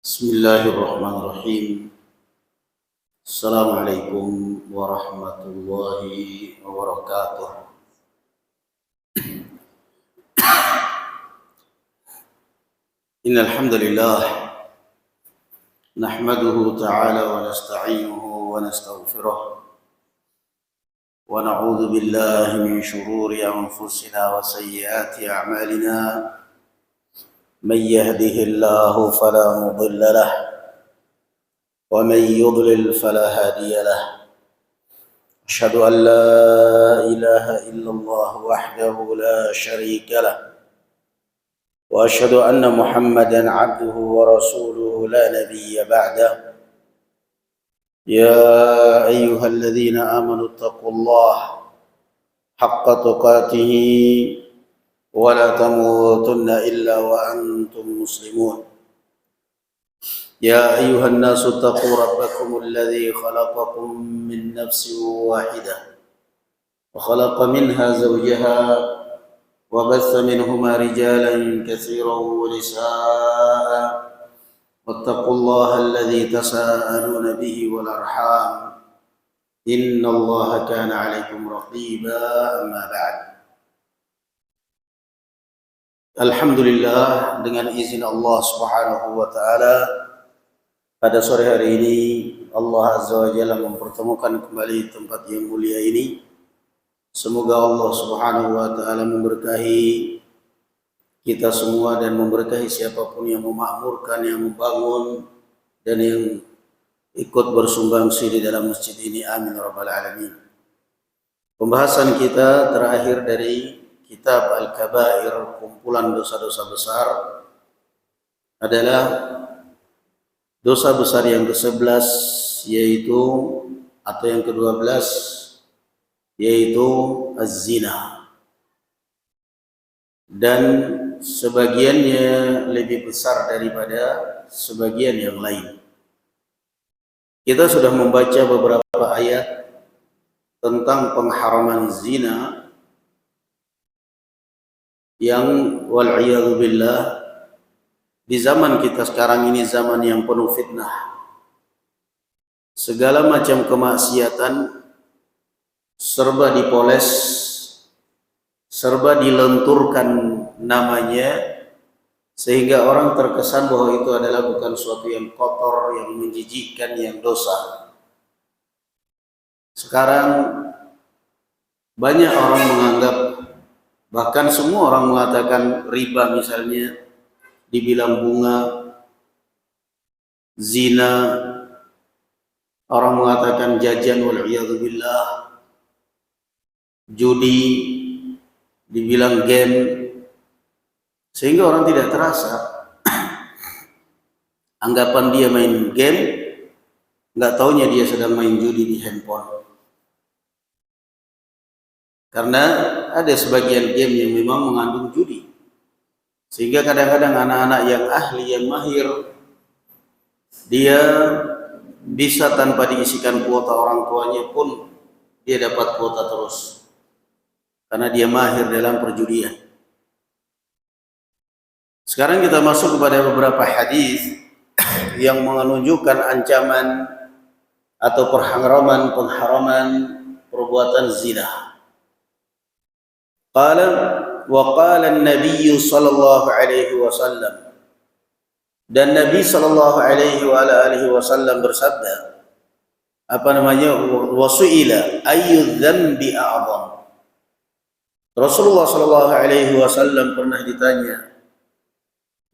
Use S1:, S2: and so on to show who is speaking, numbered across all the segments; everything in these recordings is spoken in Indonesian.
S1: Bismillahirrahmanirrahim. Assalamualaikum warahmatullahi wabarakatuh. Innal hamdalillah nahmaduhu ta'ala wa nasta'inuhu wa nastaghfiruh wa na'udzu billahi min shururi anfusina wa sayyiati a'malina. من يهده الله فلا مضل له ومن يضلل فلا هادي له. أشهد أن لا إله إلا الله وحده لا شريك له وأشهد أن محمدا عبده ورسوله لا نبي بعده. يا أيها الذين آمنوا اتقوا الله حق تقاته ولا تموتن إلا وأنتم مسلمون. يا أيها الناس اتقوا ربكم الذي خلقكم من نفس واحدة وخلق منها زوجها وبث منهما رجالا كثيرا ونساء واتقوا الله الذي تساءلون به والأرحام إن الله كان عليكم رقيبا. أما بعد. Alhamdulillah, dengan izin Allah Subhanahu wa taala, pada sore hari ini Allah Azza wa Jalla mempertemukan kembali tempat yang mulia ini. Semoga Allah Subhanahu wa taala memberkahi kita semua dan memberkahi siapapun yang memakmurkan, yang membangun dan yang ikut bersumbangsi di dalam masjid ini. Amin ya rabbal alamin. Pembahasan kita terakhir dari Kitab Al-Kabair, kumpulan dosa-dosa besar, adalah dosa besar yang ke-11, yaitu atau yang ke-12, yaitu az-zina. Dan sebagiannya lebih besar daripada sebagian yang lain. Kita sudah membaca beberapa ayat tentang pengharaman zina yang wal'iyadzu billah di zaman kita sekarang ini zaman yang penuh fitnah. Segala macam kemaksiatan serba dipoles, serba dilenturkan namanya, sehingga orang terkesan bahwa itu adalah bukan suatu yang kotor, yang menjijikkan, yang dosa. Sekarang banyak orang menganggap, bahkan semua orang mengatakan riba misalnya, dibilang bunga, zina, orang mengatakan jajan wal'iyadzu billah, judi, dibilang game, sehingga orang tidak terasa. Anggapan dia main game, nggak taunya dia sedang main judi di handphone. Karena ada sebagian game yang memang mengandung judi, sehingga kadang-kadang anak-anak yang ahli, yang mahir, dia bisa tanpa diisikan kuota orang tuanya pun dia dapat kuota terus, karena dia mahir dalam perjudian. Sekarang kita masuk kepada beberapa hadis yang menunjukkan ancaman atau pengharaman perbuatan zina. Qala an-nabiy sallallahu alaihi wasallam, dan Nabi sallallahu alaihi wa alihi wasallam bersabda, wasu'ila ayyu dzambi a'zam. Rasulullah sallallahu alaihi wasallam pernah ditanya,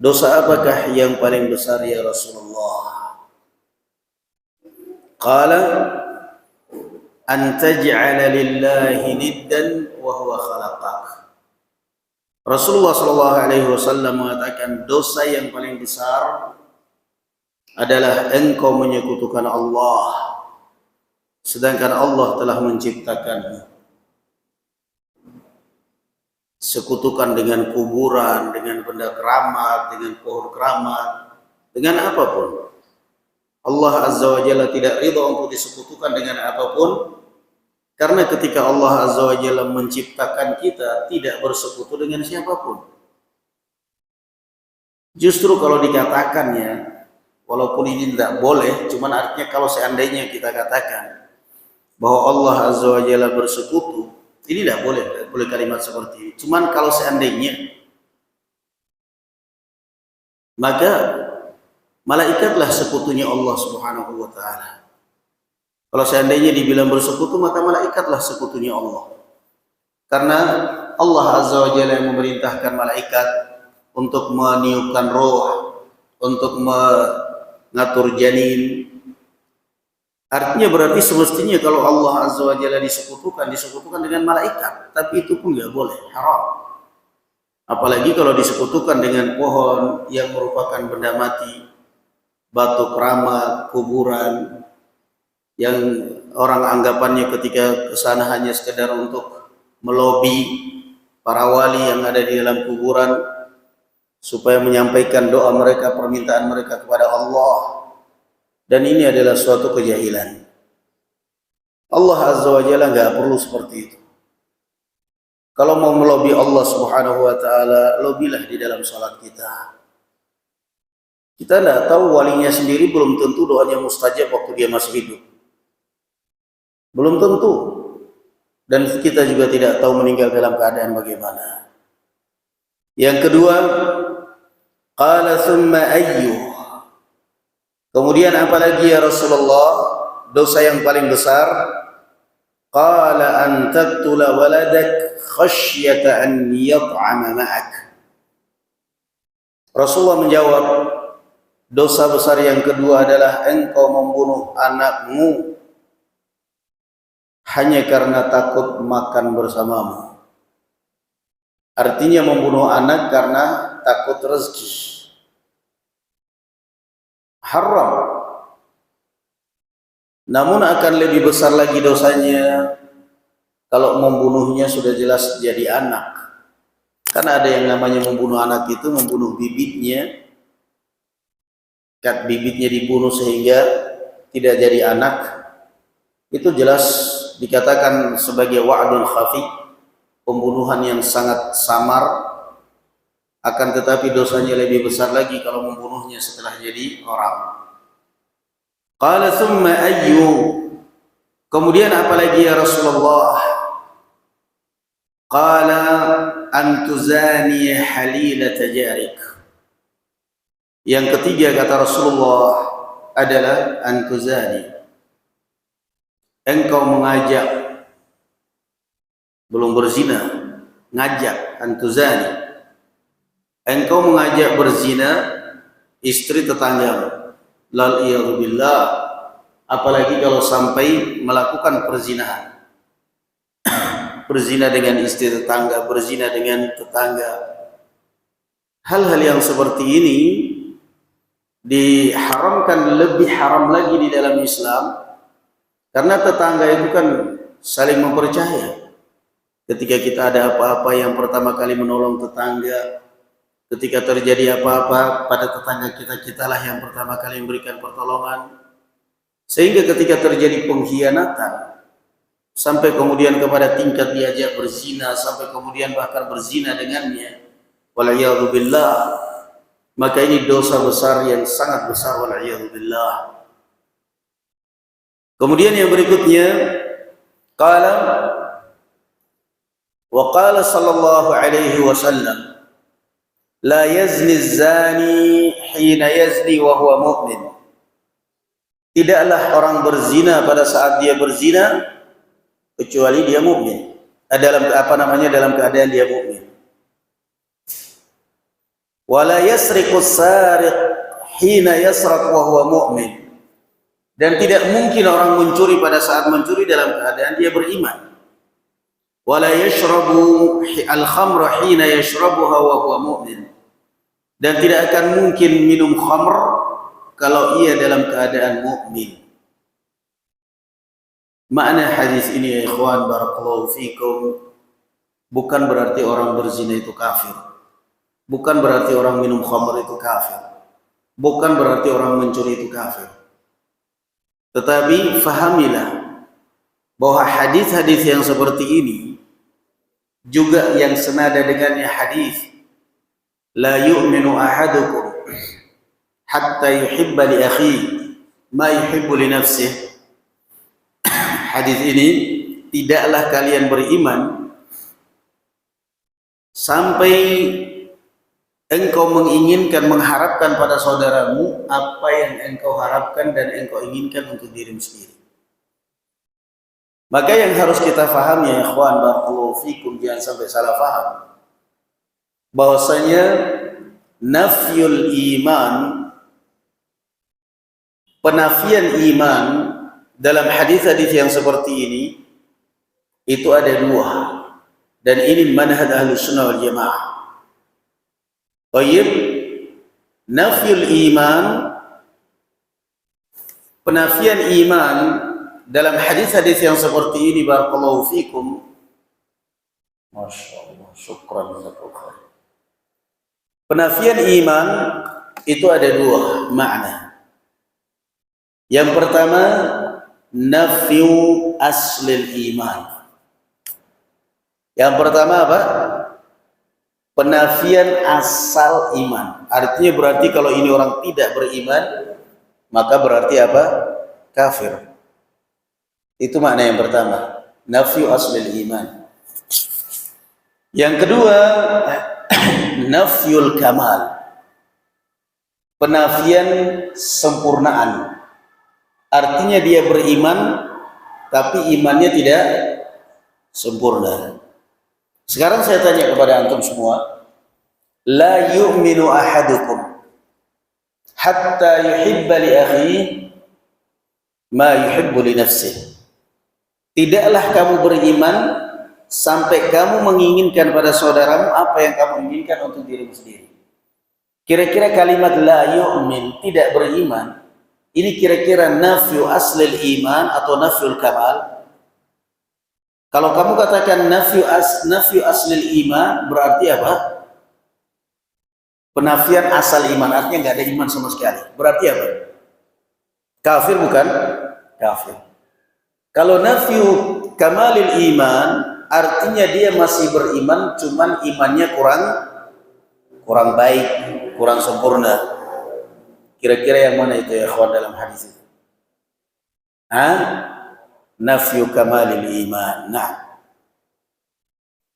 S1: dosa apakah yang paling besar ya Rasulullah? Qala an taj'ala lillahi niddan wa huwa khalaqak. Rasulullah sallallahu alaihi wasallam mengatakan, dosa yang paling besar adalah engkau menyekutukan Allah sedangkan Allah telah menciptakanmu. Sekutukan dengan kuburan, dengan benda keramat, dengan pohon keramat, dengan apapun. Allah Azza wa Jalla tidak ridha untuk disekutukan dengan apapun, karena ketika Allah Azza wa Jalla menciptakan kita tidak bersekutu dengan siapapun. Justru kalau dikatakannya walaupun ini tidak boleh, cuman artinya kalau seandainya kita katakan bahwa Allah Azza wa Jalla bersekutu, ini tidak boleh kalimat seperti ini. Cuman kalau seandainya, maka malaikatlah sekutunya Allah Subhanahu wa Ta'ala. Kalau seandainya dibilang bersekutu, maka malaikatlah sekutunya Allah. Karena Allah Azza wa Jalla yang memerintahkan malaikat untuk meniupkan roh, untuk mengatur janin. Artinya berarti semestinya kalau Allah Azza wa Jalla disekutukan dengan malaikat. Tapi itu pun nggak boleh, haram. Apalagi kalau disekutukan dengan pohon yang merupakan benda mati, batu keramat, kuburan, yang orang anggapannya ketika kesana hanya sekedar untuk melobi para wali yang ada di dalam kuburan supaya menyampaikan doa mereka, permintaan mereka kepada Allah. Dan ini adalah suatu kejahilan. Allah Azza wa Jalla nggak perlu seperti itu. Kalau mau melobi Allah Subhanahu wa Ta'ala, lobilah di dalam salat kita. Kita tidak tahu walinya sendiri, belum tentu doanya mustajab waktu dia masih hidup. Belum tentu. Dan kita juga tidak tahu meninggal dalam keadaan bagaimana. Yang kedua, qala thumma ayyu. Kemudian apalagi ya Rasulullah, dosa yang paling besar? Qala an taqtula waladak khasyata an yat'ama ma'ak. Rasulullah menjawab, dosa besar yang kedua adalah engkau membunuh anakmu hanya karena takut makan bersamamu. Artinya membunuh anak karena takut rezeki. Haram. Namun akan lebih besar lagi dosanya kalau membunuhnya sudah jelas jadi anak. Karena ada yang namanya membunuh anak itu membunuh bibitnya. Bibitnya dibunuh sehingga tidak jadi anak. Itu jelas dikatakan sebagai wa'dun khafi, pembunuhan yang sangat samar. Akan tetapi dosanya lebih besar lagi kalau membunuhnya setelah jadi orang. Qala thumma ayyu. Kemudian apalagi ya Rasulullah? Qala an tuzani halilata jarik. Yang ketiga kata Rasulullah adalah an tuzani. Engkau mengajak, belum berzina, ngajak, an tuzani. Engkau mengajak berzina istri tetanggamu. Lal iyadzu billah, apalagi kalau sampai melakukan perzinahan. Berzina dengan istri tetangga, berzina dengan tetangga. Hal-hal yang seperti ini diharamkan, lebih haram lagi di dalam Islam. Karena tetangga itu kan saling mempercaya. Ketika kita ada apa-apa, yang pertama kali menolong tetangga. Ketika terjadi apa-apa pada tetangga kita, kitalah yang pertama kali memberikan pertolongan. Sehingga ketika terjadi pengkhianatan, sampai kemudian kepada tingkat diajak berzina, sampai kemudian bahkan berzina dengannya, wal'iyadzu billah, maka ini dosa besar yang sangat besar, wal'iyadzu billah. Kemudian yang berikutnya, qala wa qala sallallahu alaihi wasallam, la yazni zani hina yazni wa huwa mu'min. Tidaklah orang berzina pada saat dia berzina kecuali dia mukmin. Dalam dalam keadaan dia mukmin. Wa la yasriqu sariq hina yasraq wa huwa mu'min. Dan tidak mungkin orang mencuri pada saat mencuri dalam keadaan dia beriman. Wa la yashrabu al-khamra hina yashrabuha wa huwa mu'min. Dan tidak akan mungkin minum khamr kalau ia dalam keadaan mukmin. Makna hadis ini ya ikhwan barakallahu fikum, bukan berarti orang berzina itu kafir. Bukan berarti orang minum khamr itu kafir. Bukan berarti orang mencuri itu kafir. Tetapi fahamilah bahwa hadis-hadis yang seperti ini juga yang senada dengannya hadis la yu'minu ahadukum hatta yuhibba li akhi ma yuhibbu li nafsih. Hadis ini, tidaklah kalian beriman sampai engkau menginginkan, mengharapkan pada saudaramu apa yang engkau harapkan dan engkau inginkan untuk dirimu sendiri. Maka yang harus kita fahami ya ikhwan, barakallahu fikum, jangan sampai salah faham, bahwasanya nafyul iman, penafian iman dalam hadis-hadis yang seperti ini itu ada dua, dan ini manhaj Ahlus Sunnah wal Jamaah. Baik, nafyul iman, penafian iman dalam hadis-hadis yang seperti ini, barakallahu fikum, masyaallah, syukran jazakallahu. Penafian iman itu ada dua makna. Yang pertama, nafyu aslil iman. Yang pertama apa? Penafian asal iman. Artinya berarti kalau ini orang tidak beriman, maka berarti apa? Kafir. Itu makna yang pertama, nafyu aslil iman. Yang kedua, nafyul kamal, penafian sempurnaan. Artinya dia beriman tapi imannya tidak sempurna. Sekarang saya tanya kepada antum semua, la yu'minu ahadukum hatta yuhibba li akhihi ma yuhibbu li nafsihi. Tidaklah kamu beriman sampai kamu menginginkan pada saudaramu apa yang kamu inginkan untuk dirimu sendiri. Kira-kira kalimat la yu'min, tidak beriman, ini kira-kira nafyu aslil iman atau nafyul kamal? Kalau kamu katakan nafyu aslil iman, berarti apa? Penafian asal iman, artinya nggak ada iman sama sekali. Berarti apa? Kafir bukan? Kafir. Kalau nafyu kamalil iman, artinya dia masih beriman, cuman imannya kurang baik, kurang sempurna. Kira-kira yang mana itu ya ikhwan dalam hadis itu? Nafyu kamalil iman. Nah,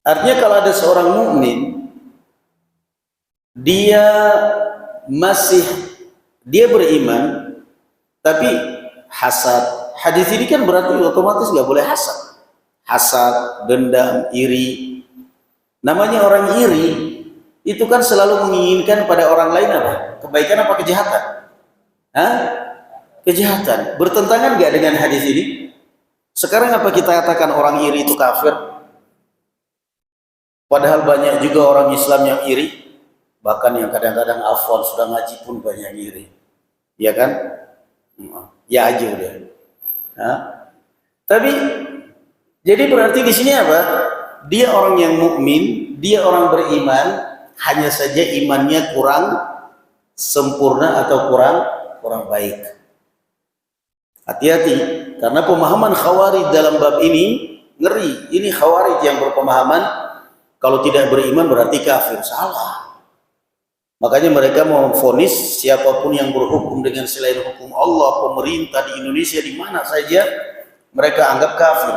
S1: artinya kalau ada seorang mukmin, dia beriman tapi hasad. Hadis ini kan berarti otomatis nggak boleh hasad. Hasad, dendam, iri. Namanya orang iri itu kan selalu menginginkan pada orang lain apa? Kebaikan apa kejahatan? Kejahatan. Bertentangan nggak dengan hadis ini? Sekarang apa kita katakan orang iri itu kafir? Padahal banyak juga orang Islam yang iri, bahkan yang kadang-kadang afwan sudah ngaji pun banyak iri, ya kan? Ya aja udah. Tapi jadi berarti di sini apa? Dia orang yang mukmin, dia orang beriman, hanya saja imannya kurang sempurna atau kurang baik. Hati-hati, karena pemahaman Khawarij dalam bab ini ngeri. Ini Khawarij yang berpemahaman kalau tidak beriman berarti kafir. Salah. Makanya mereka mau vonis siapapun yang berhukum dengan selain hukum Allah, pemerintah di Indonesia di mana saja, mereka anggap kafir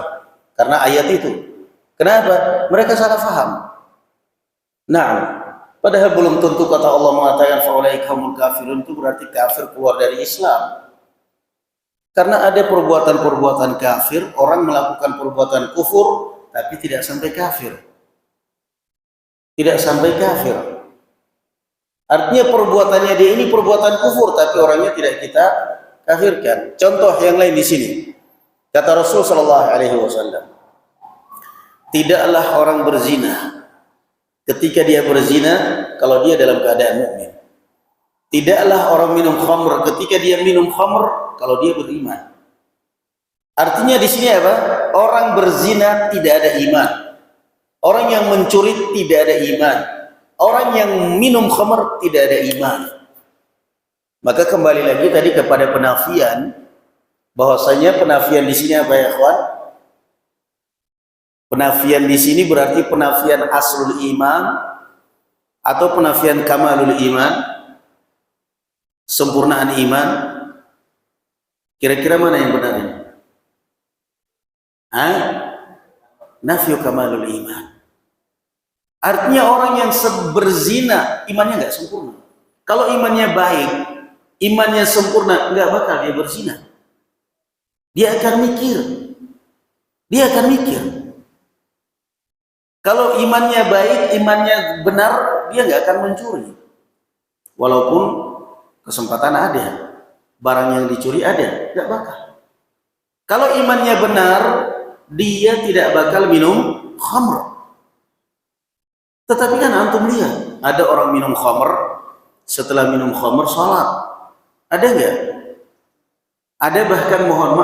S1: karena ayat itu. Kenapa? Mereka salah faham. Nah, padahal belum tentu kata Allah mengatakan faulaikumul kafirun itu berarti kafir keluar dari Islam. Karena ada perbuatan-perbuatan kafir, orang melakukan perbuatan kufur tapi tidak sampai kafir. Tidak sampai kafir. Artinya perbuatannya dia ini perbuatan kufur tapi orangnya tidak kita kafirkan. Contoh yang lain di sini. Kata Rasul sallallahu alaihi wasallam, tidaklah orang berzina ketika dia berzina kalau dia dalam keadaan mukmin. Tidaklah orang minum khamr ketika dia minum khamr kalau dia beriman. Artinya di sini apa? Orang berzina tidak ada iman. Orang yang mencuri tidak ada iman. Orang yang minum khamr tidak ada iman. Maka kembali lagi tadi kepada penafian, bahwasanya penafian di sini apa ya, kawan? Penafian di sini berarti penafian aslul iman atau penafian kamalul iman. sempurnaan iman. Kira-kira mana yang benar ini? Nafyu kamalul iman. Artinya orang yang berzina imannya nggak sempurna. Kalau imannya baik, imannya sempurna, nggak bakal dia berzina. Dia akan mikir. Kalau imannya baik, imannya benar, dia nggak akan mencuri. Walaupun kesempatan ada, barang yang dicuri ada, nggak bakal. Kalau imannya benar, dia tidak bakal minum khamr. Tetapi kan antum lihat, ada orang minum khamr, setelah minum khamr sholat. Ada nggak? Ada bahkan mohon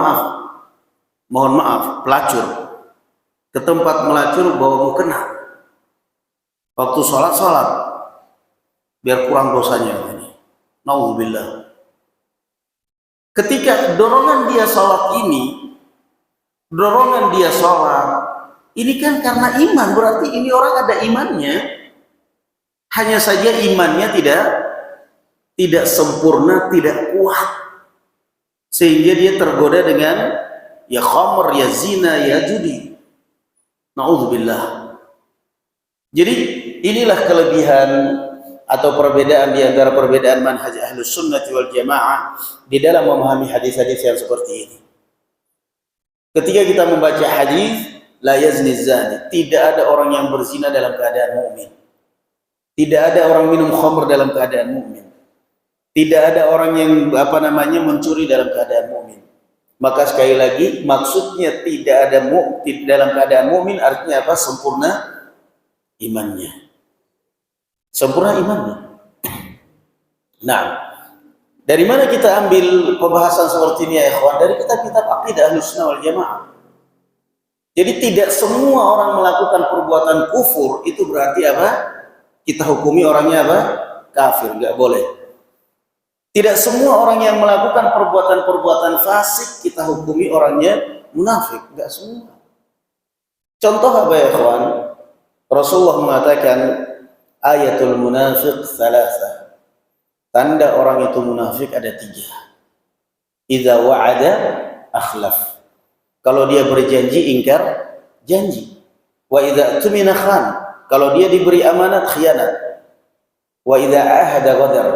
S1: maaf, pelacur ke tempat melacur bawa mukena. Waktu sholat, biar kurang dosanya ini. Nauzubillah. Ketika dorongan dia sholat, ini kan karena iman, berarti ini orang ada imannya. Hanya saja imannya tidak sempurna, tidak kuat, sehingga dia tergoda dengan ya khamr, ya zina, ya judi. Nauzubillah. Jadi inilah kelebihan atau perbedaan di antara perbedaan manhaj Ahlus Sunnah wal Jamaah di dalam memahami hadis-hadis yang seperti ini. Ketika kita membaca hadis la yazni zani, tidak ada orang yang berzina dalam keadaan mukmin. Tidak ada orang minum khamr dalam keadaan mukmin. Tidak ada orang yang mencuri dalam keadaan mukmin. Maka sekali lagi maksudnya tidak ada dalam keadaan mukmin artinya apa? Sempurna imannya. Nah, dari mana kita ambil pembahasan seperti ini ya ikhwan? Dari kitab-kitab akidah Ahlus Sunnah wal Jamaah. Jadi tidak semua orang melakukan perbuatan kufur itu berarti apa? Kita hukumi orangnya apa? Kafir, nggak boleh. Tidak semua orang yang melakukan perbuatan-perbuatan fasik kita hukumi orangnya munafik, nggak semua. Contoh apa ya kawan? Rasulullah mengatakan ayatul munafiq salasa. Tanda orang itu munafik ada 3. Idza wa'ada akhlaf. Kalau dia berjanji ingkar janji. Wa idza tumina khan. Kalau dia diberi amanat khianat. Wa idza ahada ghadar.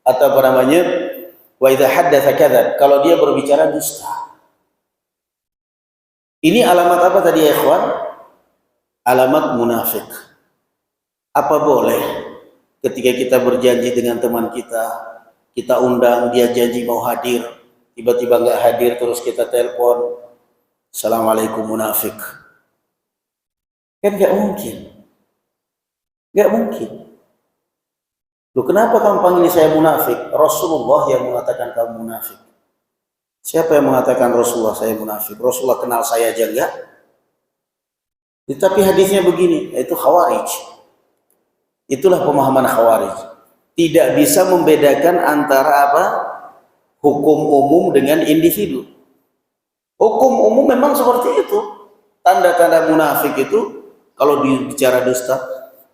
S1: Atau wa idza haddatsa kadzab. Kalau dia berbicara dusta. Ini alamat apa tadi ya ikhwan? Alamat munafik. Apa boleh ketika kita berjanji dengan teman kita undang, dia janji mau hadir, tiba-tiba nggak hadir, terus kita telepon, assalamualaikum munafik. Kan nggak mungkin. Loh, kenapa kamu panggil saya munafik? Rasulullah yang mengatakan kamu munafik. Siapa yang mengatakan Rasulullah saya munafik? Rasulullah kenal saya aja enggak? Tapi hadisnya begini, yaitu Khawarij. Itulah pemahaman Khawarij. Tidak bisa membedakan antara apa? Hukum umum dengan individu. Hukum umum memang seperti itu. Tanda-tanda munafik itu kalau bicara dusta.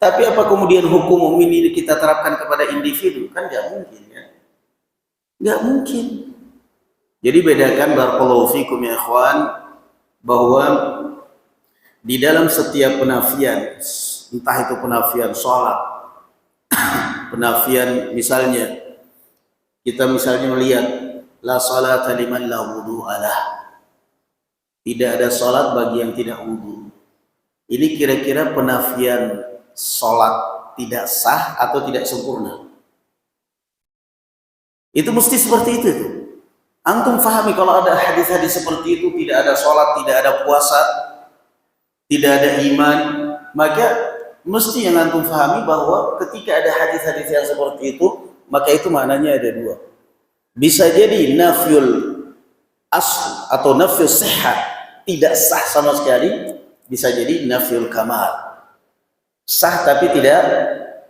S1: Tapi apa kemudian hukum umum ini kita terapkan kepada individu? Kan nggak mungkin ya. Nggak mungkin. Jadi bedakan barakallahu fikum ya ikhwan, bahwa di dalam setiap penafian, entah itu penafian sholat, penafian misalnya, kita misalnya melihat la salata liman la wudu'alah, tidak ada sholat bagi yang tidak wudu. Ini kira-kira penafian sholat tidak sah atau tidak sempurna? Itu mesti seperti itu. Antum fahami kalau ada hadis-hadis seperti itu, tidak ada sholat, tidak ada puasa, tidak ada iman, maka mesti yang antum fahami bahwa ketika ada hadis-hadis yang seperti itu, maka itu maknanya ada 2. Bisa jadi nafyul asl atau nafyul sihhat, tidak sah sama sekali. Bisa jadi nafyul kamal, sah tapi tidak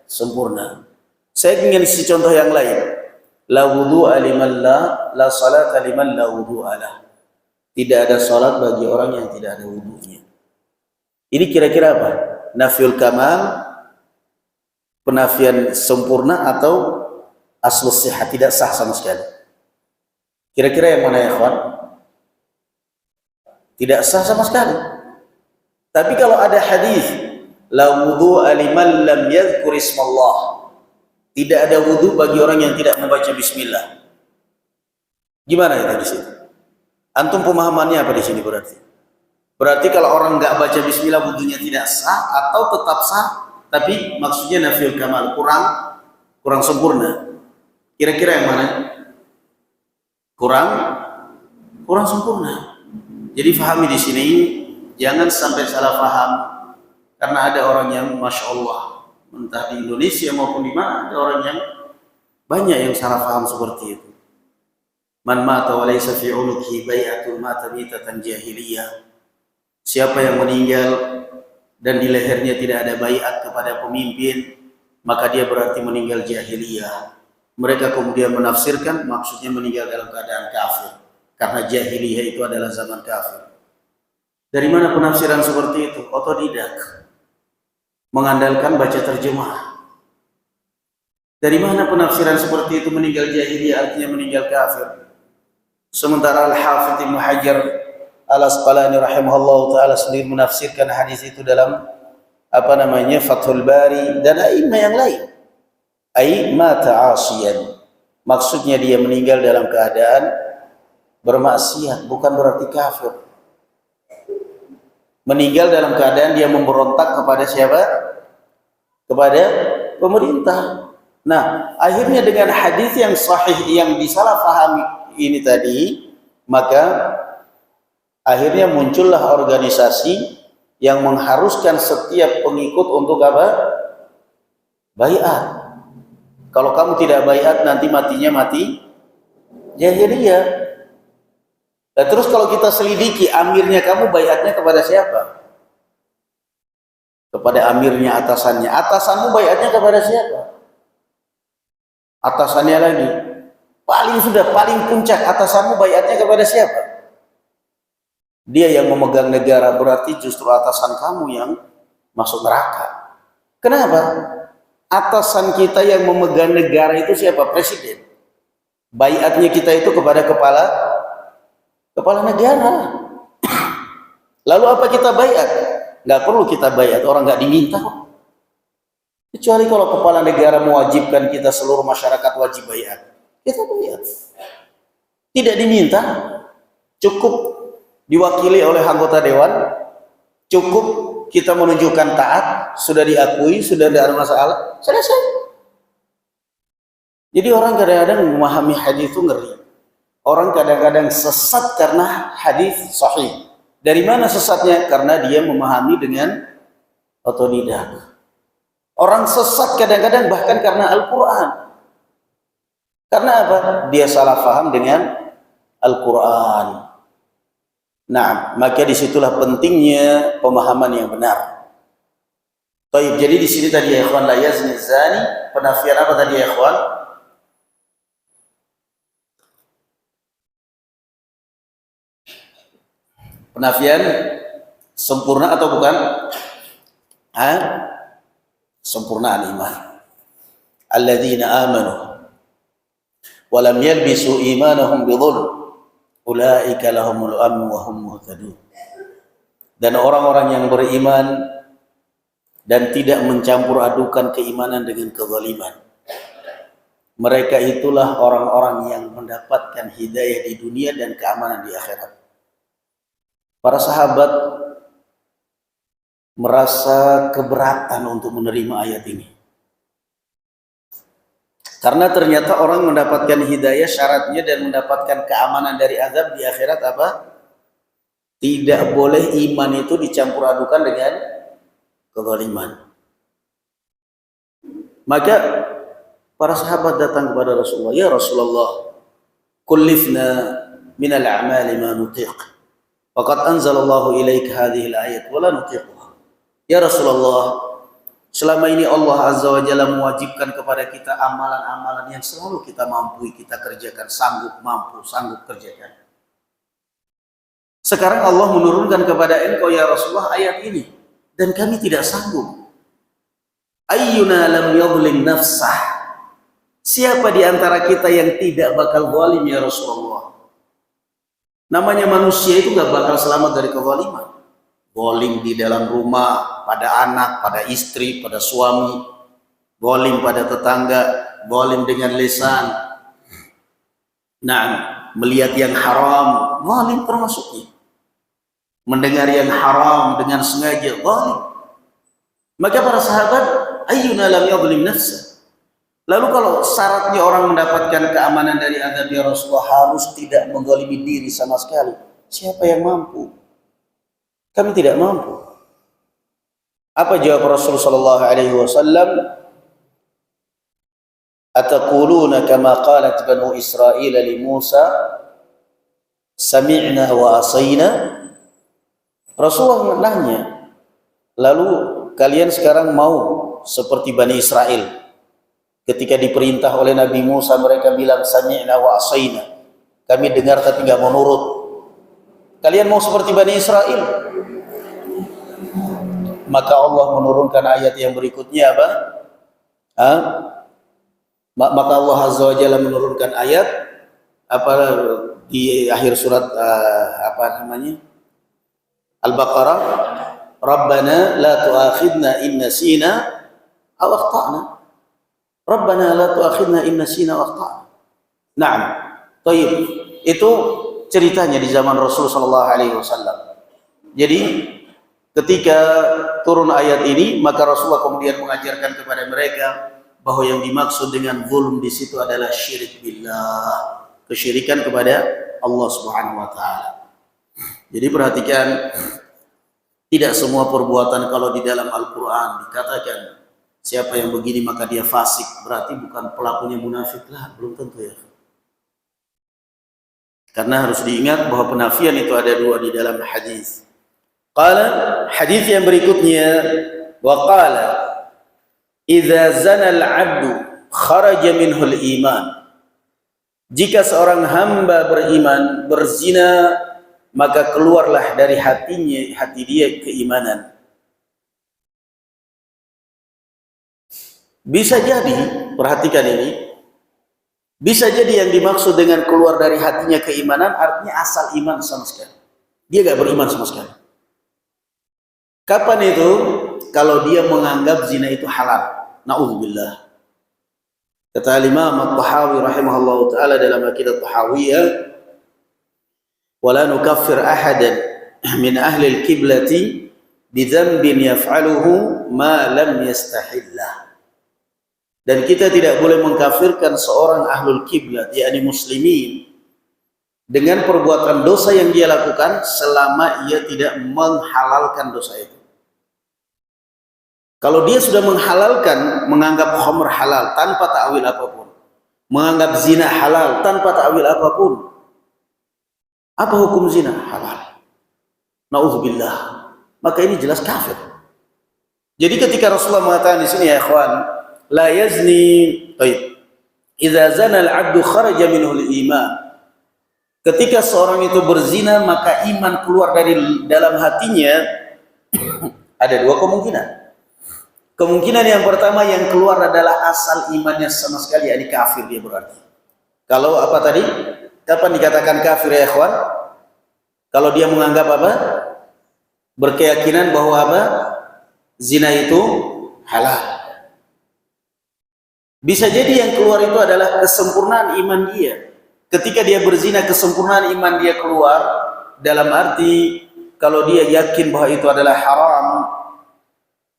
S1: sempurna. Saya ingin isi contoh yang lain. La wudu'a liman la salata liman la wudu'a lah. Tidak ada salat bagi orang yang tidak ada wudunya. Ini kira-kira apa? Nafyul kamal, penafian sempurna, atau aslus sihah, tidak sah sama sekali. Kira-kira yang mana ya kawan? Tidak sah sama sekali. Tapi kalau ada hadis la wudu'a liman lam yadhkur ismallah, tidak ada wudu bagi orang yang tidak membaca bismillah. Gimana itu di sini? Antum pemahamannya apa di sini berarti? Berarti kalau orang nggak baca bismillah wudunya tidak sah atau tetap sah, tapi maksudnya nafil kamal, kurang sempurna. Kira-kira yang mana? Kurang sempurna. Jadi fahami di sini, jangan sampai salah paham, karena ada orang yang masya Allah, entah di Indonesia maupun di mana, ada orang yang banyak yang salah paham seperti itu. Man mata wa laysa fi unuqihi bai'atun mata mitatan jahiliyah. Siapa yang meninggal dan di lehernya tidak ada baiat kepada pemimpin, maka dia berarti meninggal jahiliyah. Mereka kemudian menafsirkan maksudnya meninggal dalam keadaan kafir, karena jahiliyah itu adalah zaman kafir. Dari mana penafsiran seperti itu? Otodidak, mengandalkan baca terjemah. Dari mana penafsiran seperti itu meninggal jahiliyah artinya meninggal kafir? Sementara Al-Hafidz Ibnu Hajar Al-Asqalani rahimahullah taala sendiri menafsirkan hadis itu dalam Fathul Bari dan a'immah yang lain. Ai mata 'asiyan. Maksudnya dia meninggal dalam keadaan bermaksiat, bukan berarti kafir. Meninggal dalam keadaan dia memberontak kepada siapa? Kepada pemerintah. Nah, akhirnya dengan hadis yang sahih yang disalahpahami ini tadi, maka akhirnya muncullah organisasi yang mengharuskan setiap pengikut untuk apa? Baiat. Kalau kamu tidak baiat nanti matinya mati jahiliyah. Nah, terus kalau kita selidiki amirnya, kamu baiatnya kepada siapa? Kepada amirnya, atasannya. Atasanmu baiatnya kepada siapa? Atasannya lagi. Paling puncak, atasanmu baiatnya kepada siapa? Dia yang memegang negara, berarti justru atasan kamu yang masuk neraka. Kenapa? Atasan kita yang memegang negara itu siapa? Presiden. Baiatnya kita itu kepada kepala negara. Lalu apa kita baiat? Nggak perlu kita baiat, orang nggak diminta. Kecuali kalau kepala negara mewajibkan kita seluruh masyarakat wajib baiat. Kita baiat. Tidak diminta, cukup diwakili oleh anggota dewan, cukup kita menunjukkan taat, sudah diakui, sudah tidak ada masalah, selesai. Jadi orang kadang-kadang memahami hadis itu ngeri. Orang kadang-kadang sesat karena hadis sahih. Dari mana sesatnya? Karena dia memahami dengan otodidak. Orang sesat kadang-kadang bahkan karena Al-Quran. Karena apa? Dia salah paham dengan Al-Quran. Nah, maka disitulah pentingnya pemahaman yang benar. Baik, jadi di sini tadi ya ikhwan, la yazni zani, penafian apa tadi ya ikhwan? Penafian sempurna atau bukan? Sempurnaan iman. Alladzina amanu wa lam yalbisu imanahum bidzulm ulaika lahumul amnu wa hum muhtadun. Dan orang-orang yang beriman dan tidak mencampur adukan keimanan dengan kezaliman, mereka itulah orang-orang yang mendapatkan hidayah di dunia dan keamanan di akhirat. Para sahabat merasa keberatan untuk menerima ayat ini. Karena ternyata orang mendapatkan hidayah syaratnya dan mendapatkan keamanan dari azab di akhirat apa? Tidak boleh iman itu dicampur adukan dengan kezaliman. Maka para sahabat datang kepada Rasulullah, "Ya Rasulullah, kullifna minal a'mali ma nutiq. Faqad anzalallahu ilaika hadhihi al-ayat wa la nutiquha." Ya Rasulullah, selama ini Allah Azza wa Jalla mewajibkan kepada kita amalan-amalan yang selalu kita mampu kita kerjakan, sanggup kerjakan. Sekarang Allah menurunkan kepada engkau ya Rasulullah ayat ini dan kami tidak sanggup. Ayyuna lam yadhlim nafsah. Siapa di antara kita yang tidak bakal zalim ya Rasulullah? Namanya manusia itu gak bakal selamat dari kezaliman. Zalim di dalam rumah, pada anak, pada istri, pada suami, zalim pada tetangga, zalim dengan lisan. Nah, melihat yang haram, zalim termasuknya. Mendengar yang haram dengan sengaja, zalim. Maka para sahabat, ayyuna lam yadhlim nafsa. Lalu kalau syaratnya orang mendapatkan keamanan dari azab ya Rasulullah harus tidak menggolimi diri sama sekali. Siapa yang mampu? Kami tidak mampu. Apa jawab Rasulullah sallallahu alaihi wasallam? Ataquluna kama qalat banu Israil li Musa sami'na wa asayna? Rasulullah nanya, lalu kalian sekarang mau seperti Bani Israel? Ketika diperintah oleh Nabi Musa, mereka bilang sami'na wa asayna. Kami dengar tapi nggak mau nurut. Kalian mau seperti Bani Israel? Maka Allah menurunkan ayat yang berikutnya apa? Maka Allah Azza wa Jalla menurunkan ayat apa di akhir surat apa namanya? Al-Baqarah, Rabbana la tu'akhidna in nasina aw akhtana. Rabbana la tu'akhidna in nasina wa akhtana. Naam. Baik. Itu ceritanya di zaman Rasul sallallahu alaihi wasallam. Jadi ketika turun ayat ini, maka Rasulullah kemudian mengajarkan kepada mereka bahwa yang dimaksud dengan zulm di situ adalah syirik billah, kesyirikan kepada Allah Subhanahu wa taala. Jadi perhatikan, tidak semua perbuatan kalau di dalam Al-Qur'an dikatakan siapa yang begini maka dia fasik, berarti bukan pelakunya munafik lah, belum tentu ya. Karena harus diingat bahwa penafian itu ada dua di dalam hadis. Qala, hadis yang berikutnya, wa qala idza zana al-'abdu kharaja minhu al-iman. Jika seorang hamba beriman berzina, maka keluarlah dari hati dia keimanan. Bisa jadi, perhatikan ini, bisa jadi yang dimaksud dengan keluar dari hatinya keimanan artinya asal iman sama sekali. Dia gak beriman sama sekali. Kapan itu? Kalau dia menganggap zina itu halal. Na'udzubillah. Kata Imam At-Tahawi rahimahullah ta'ala dalam Aqidah Tahawiyah, wala nukaffir ahadan min ahli al-kiblati bidhanbin yaf'aluhu ma lam yastahillah. Dan kita tidak boleh mengkafirkan seorang ahlul kiblat, yakni muslimin, dengan perbuatan dosa yang dia lakukan selama ia tidak menghalalkan dosa itu. Kalau dia sudah menghalalkan, menganggap khamr halal tanpa ta'wil apapun, menganggap zina halal tanpa ta'wil apapun, apa hukum zina? Halal. Na'udzubillah. Maka ini jelas kafir. Jadi ketika Rasulullah mengatakan di sini ya ikhwan, la yazni, baik. Idza zana al-'abdu kharaja minhu al-iman. Ketika seorang itu berzina maka iman keluar dari dalam hatinya. Ada dua kemungkinan. Kemungkinan yang pertama yang keluar adalah asal imannya sama sekali, yakni kafir dia berarti. Kalau apa tadi? Kapan dikatakan kafir ya ikhwan? Kalau dia menganggap apa? Berkeyakinan bahwa apa? Zina itu halal. Bisa jadi yang keluar itu adalah kesempurnaan iman dia. Ketika dia berzina, kesempurnaan iman dia keluar. Dalam arti, kalau dia yakin bahwa itu adalah haram,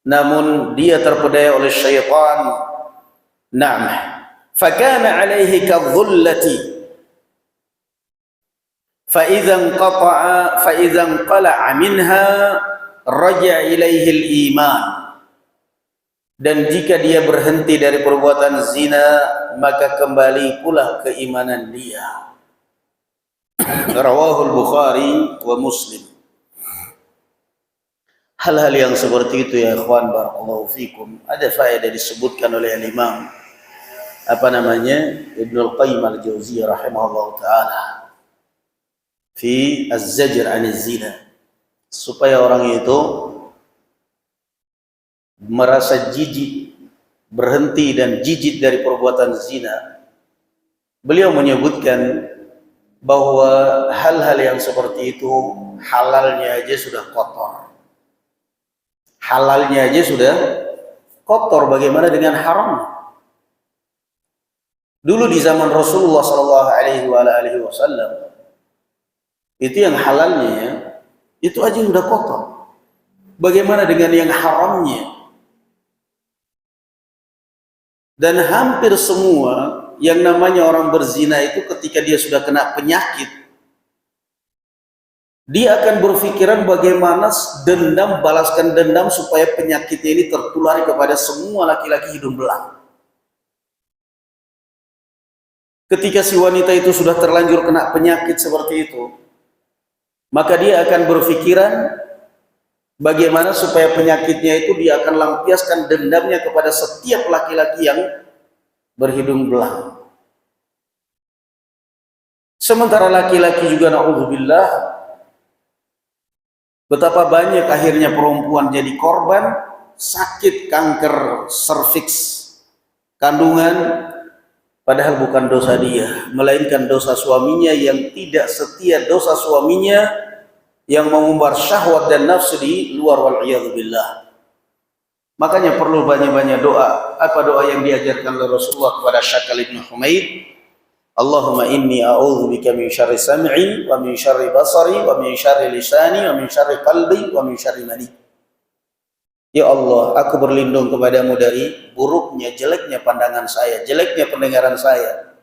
S1: namun dia terpedaya oleh syaitan. Naam. Fakana alaihi kadhullati. فإذا انقلع منها رجع إليه الإيمان. Dan jika dia berhenti dari perbuatan zina, maka kembali pula keimanan dia. Rawahul Bukhari wa Muslim. Hal-hal yang seperti itu ya ikhwan barakallahu fikum, ada faedah disebutkan oleh Imam apa namanya Ibnu Al-Qayyim Al-Jauziyah rahimahullahu taala fi az-zajr 'an az-zina, supaya orang itu merasa jijik berhenti dan jijik dari perbuatan zina, beliau menyebutkan bahwa hal-hal yang seperti itu halalnya aja sudah kotor. Halalnya aja sudah kotor, bagaimana dengan haram? Dulu di zaman Rasulullah sallallahu alaihi wasallam itu yang halalnya itu aja sudah kotor. Bagaimana dengan yang haramnya? Dan hampir semua yang namanya orang berzina itu ketika dia sudah kena penyakit, dia akan berpikiran bagaimana dendam, balaskan dendam supaya penyakitnya ini tertular kepada semua laki-laki hidung belang. Ketika si wanita itu sudah terlanjur kena penyakit seperti itu, maka dia akan berpikiran bagaimana supaya penyakitnya itu dia akan lampiaskan dendamnya kepada setiap laki-laki yang berhidung belang. Sementara laki-laki juga, na'udzubillah, betapa banyak akhirnya perempuan jadi korban sakit kanker serviks kandungan, padahal bukan dosa dia, melainkan dosa suaminya yang tidak setia, dosa suaminya yang mengumbar syahwat dan nafsu di luar, wal'iyadzubillah. Makanya perlu banyak-banyak doa. Apa doa yang diajarkan oleh Rasulullah kepada Syakal ibn Humaid? Allahumma inni a'udzubika min syarri sam'i wa min syarri basari wa min syarri lisani wa min syarri qalbi wa min syarri mani. Ya Allah, aku berlindung kepadamu dari buruknya, jeleknya pandangan saya, jeleknya pendengaran saya,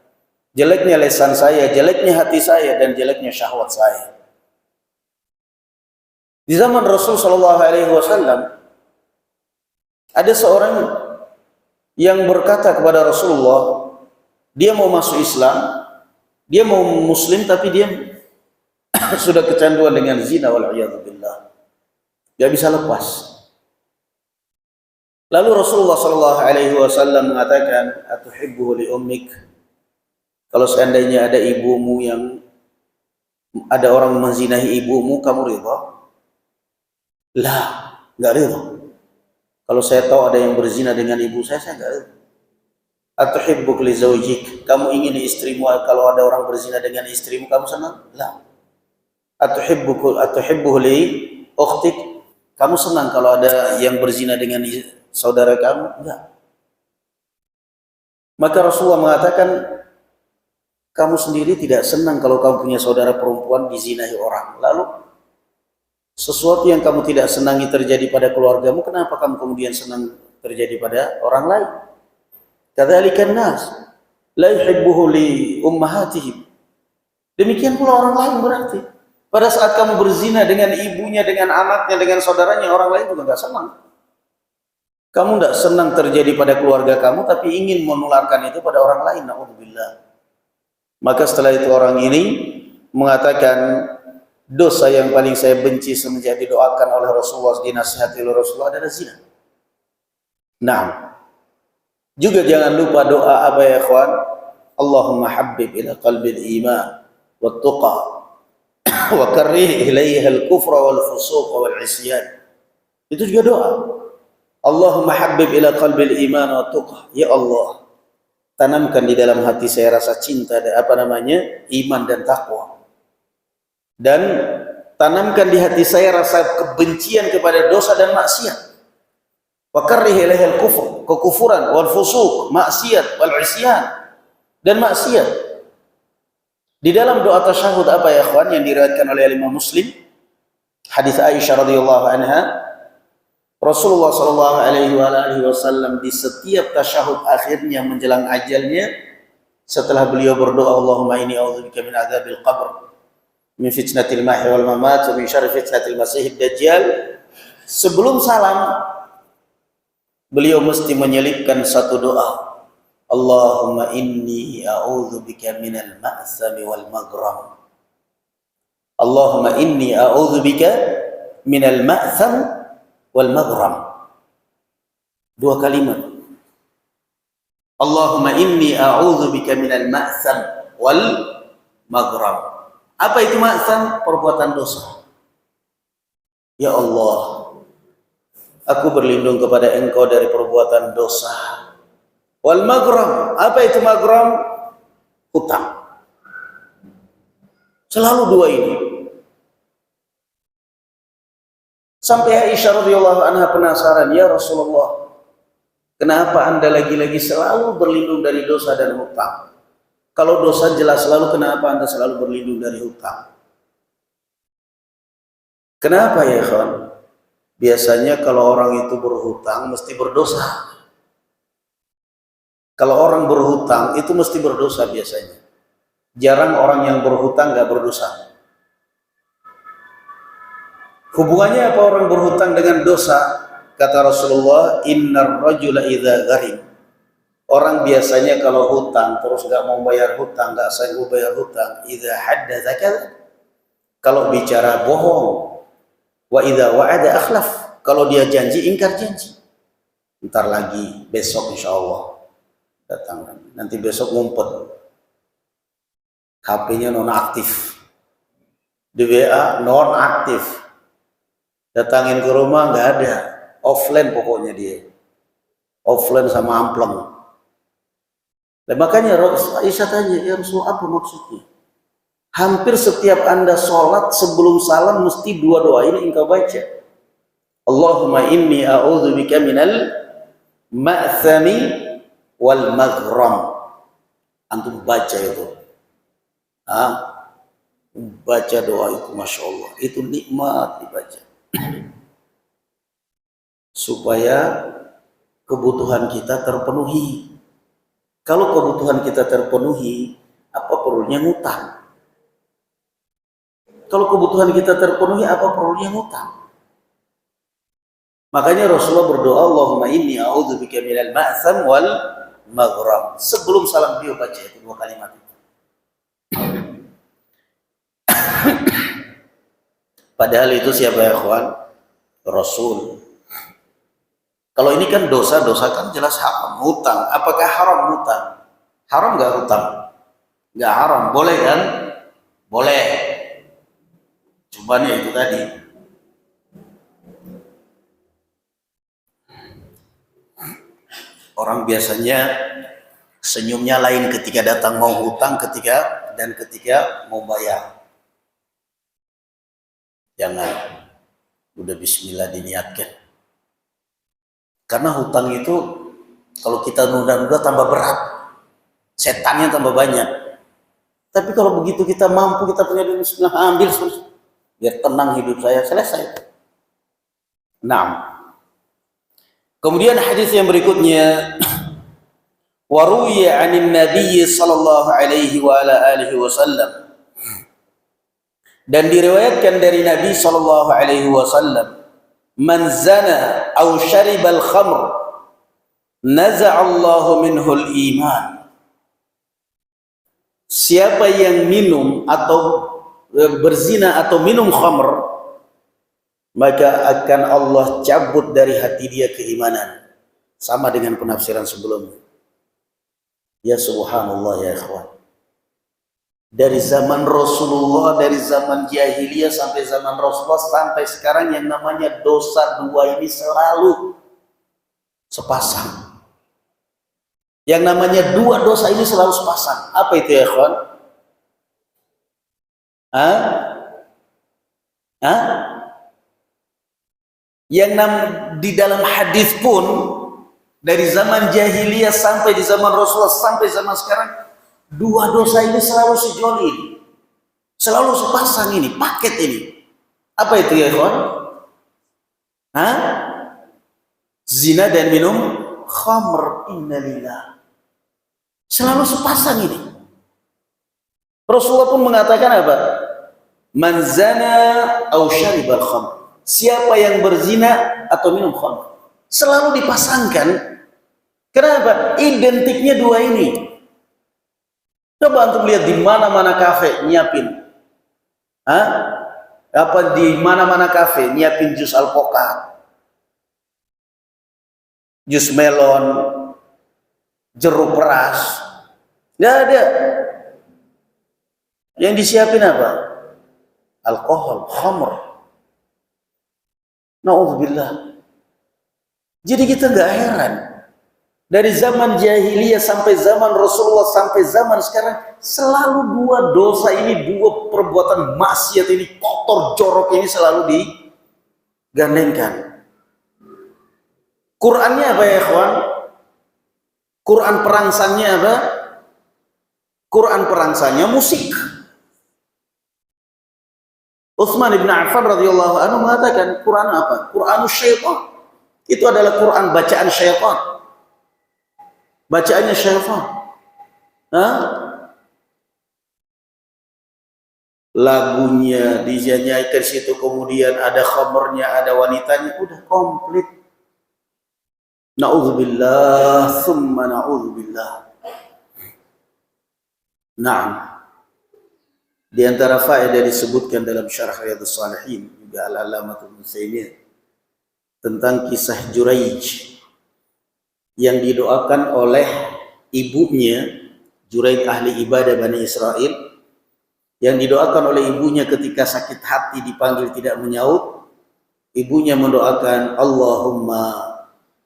S1: jeleknya lisan saya, jeleknya hati saya, dan jeleknya syahwat saya. Di zaman Rasul sallallahu alaihi wasallam ada seorang yang berkata kepada Rasulullah, dia mau masuk Islam, dia mau muslim, tapi dia sudah kecanduan dengan zina, wal'iyadzubillah, dia bisa lepas. Lalu Rasulullah sallallahu alaihi wasallam mengatakan, atuhibbu li ummik, kalau seandainya ada ibumu yang ada orang menzinahi ibumu, kamu ridha? Lah, enggak ridha. Kalau saya tahu ada yang berzina dengan ibu saya enggak ridha. Atuhibbuk li zawjik, kamu ingin istrimu kalau ada orang berzina dengan istrimu kamu senang? Lah. Atuhibbu li ukhtik, kamu senang kalau ada yang berzina dengan saudara kamu? Enggak. Maka Rasulullah mengatakan, kamu sendiri tidak senang kalau kamu punya saudara perempuan dizinahi orang. Lalu sesuatu yang kamu tidak senangi terjadi pada keluargamu, kenapa kamu kemudian senang terjadi pada orang lain? Kadzalikan nas la yuhibbuhu li ummahatihim. Demikian pula orang lain berarti. Pada saat kamu berzina dengan ibunya, dengan anaknya, dengan saudaranya, orang lain juga enggak senang. Kamu tidak senang terjadi pada keluarga kamu, tapi ingin menularkan itu pada orang lain. Na'udzubillah. Maka setelah itu orang ini mengatakan, dosa yang paling saya benci semenjak didoakan oleh Rasulullah, dinasihati oleh Rasulullah adalah zina. Nah, juga jangan lupa doa apa ya ikhwan? Allahumma habbib ila qalbil iman wa tuqa wa karrih ilaiha al-kufra wal fusuq wal isyan. Itu juga doa. Allahumma habbib ila qalbil iman wa tuqa. Ya Allah, tanamkan di dalam hati saya rasa cinta dan iman dan takwa. Dan tanamkan di hati saya rasa kebencian kepada dosa dan maksiat. Wa karrih ilaiha al-kufr, kekufuran, wal fusuq, maksiat, wal isyan, dan maksiat. Di dalam doa tasyahud apa ya ikhwan yang diriwayatkan oleh Imam Muslim, hadis Aisyah radhiyallahu anha, Rasulullah sallallahu alaihi wasallam di setiap tasyahud akhirnya menjelang ajalnya, setelah beliau berdoa, Allahumma inni a'udzubika min adzabil qabr, min fitnatil mahya wal mamat, wa min syarri fitnatil masiihid dajjal, sebelum salam beliau mesti menyelipkan satu doa, Allahumma inni a'udzubika minal ma'sami wal maghram. Allahumma inni a'udzubika minal ma'sam wal maghram. Dua kalimat. Allahumma inni a'udzubika minal ma'sam wal maghram. Apa itu ma'sam? Perbuatan dosa. Ya Allah, aku berlindung kepada Engkau dari perbuatan dosa. Wal maghram, apa itu maghram? Hutang. Selalu dua ini. Sampai Aisyah radhiyallahu anha penasaran, ya Rasulullah, kenapa Anda lagi-lagi selalu berlindung dari dosa dan hutang? Kalau dosa jelas selalu, kenapa Anda selalu berlindung dari hutang? Kenapa ya kawan? Biasanya kalau orang itu berhutang mesti berdosa. Kalau orang berhutang itu mesti berdosa biasanya. Jarang orang yang berhutang gak berdosa. Hubungannya apa orang berhutang dengan dosa? Kata Rasulullah, innar rajula idza gharim. Orang biasanya kalau hutang terus gak mau bayar hutang, gak sanggup bayar hutang, idza haddatsa kadzab. Kalau bicara bohong, wa idza wa'ada akhlaf. Kalau dia janji ingkar janji. Ntar lagi, besok insyaallah datang. Nanti besok ngumpet. HP-nya nonaktif. Di WA nonaktif. Datangin ke rumah nggak ada. Offline pokoknya dia. Offline sama ampleng. Dan makanya Aisyah tanya, ya Rasulullah apa maksudnya? Hampir setiap Anda sholat sebelum salam mesti dua doa ini engkau baca. Allahumma inni a'udzubika minal ma'thami wal maghram. Antum baca itu. Baca doa itu, Masya Allah. Itu nikmat dibaca. Supaya kebutuhan kita terpenuhi. Kalau kebutuhan kita terpenuhi, apa perlunya ngutang? Kalau kebutuhan kita terpenuhi, apa perlunya ngutang? Makanya Rasulullah berdoa, Allahumma inni a'udzubika minal ma'tham wal maghram. Sebelum salam beliau baca itu dua kalimat itu. Padahal itu siapa ya kawan? Rasul. Kalau ini kan dosa-dosa kan jelas haram. Hutang, apakah haram hutang? Haram nggak hutang? Nggak haram, boleh kan? Boleh. Cuma nih itu tadi. Orang biasanya senyumnya lain ketika datang mau hutang ketika mau bayar. Jangan, udah bismillah diniatkan. Karena hutang itu kalau kita nunda-nunda tambah berat. Setannya tambah banyak. Tapi kalau begitu kita mampu, kita punya duit, bismillah, ambil biar tenang hidup saya, selesai. Nah, kemudian hadis yang berikutnya, waruya 'anin nabiy sallallahu alaihi wa ala alihi wasallam. Dan diriwayatkan dari Nabi sallallahu alaihi wasallam, man zana aw syaribal khamr naza'allahu minhul iman. Siapa yang minum atau berzina atau minum khamr, maka akan Allah cabut dari hati dia keimanan. Sama dengan penafsiran sebelumnya. Ya subhanallah ya ikhwan. Dari zaman Rasulullah, dari zaman jahiliyah sampai zaman Rasulullah sampai sekarang yang namanya dosa dua ini selalu sepasang. Yang namanya dua dosa ini selalu sepasang. Apa itu ya ikhwan? Yang di dalam hadis pun dari zaman jahiliyah sampai di zaman Rasulullah sampai zaman sekarang, dua dosa ini selalu sejoli, selalu sepasang ini, paket ini. Apa itu ya ikhwan? Zina dan minum khamr, innalillah. Selalu sepasang ini. Rasulullah pun mengatakan apa? Man zana aw syaribal khamr. Siapa yang berzina atau minum khamr, selalu dipasangkan. Kenapa? Identiknya dua ini. Coba antum lihat di mana-mana kafe nyiapin, di mana-mana kafe nyiapin jus alpukat, jus melon, jeruk peras, nggak ada. Yang disiapin apa? Alkohol, khamr. Na'udzubillah. Jadi kita nggak heran Dari zaman jahiliyah sampai zaman Rasulullah sampai zaman sekarang, selalu dua dosa ini, dua perbuatan maksiat ini, kotor jorok ini selalu digandengkan. Qurannya apa ya ikhwan? Quran perangsangnya apa? Quran perangsangnya musik. Utsman bin Affan radhiyallahu anhu mengatakan Quran apa? Quranus syaitan. Itu adalah Quran bacaan syaitan. Bacaannya syaitan. Lagunya dinyanyikan situ, kemudian ada khamernya, ada wanitanya, udah komplit. Na'udzubillah, thumma na'udzubillah. Naam. Di antara faedah disebutkan dalam Syarah Riyadhus Shalihin juga Al-Allamah Ibnu Taimiyah tentang kisah Juraij yang didoakan oleh ibunya, Juraij ahli ibadah Bani Israel, yang didoakan oleh ibunya ketika sakit hati dipanggil tidak menyaut. Ibunya mendoakan, Allahumma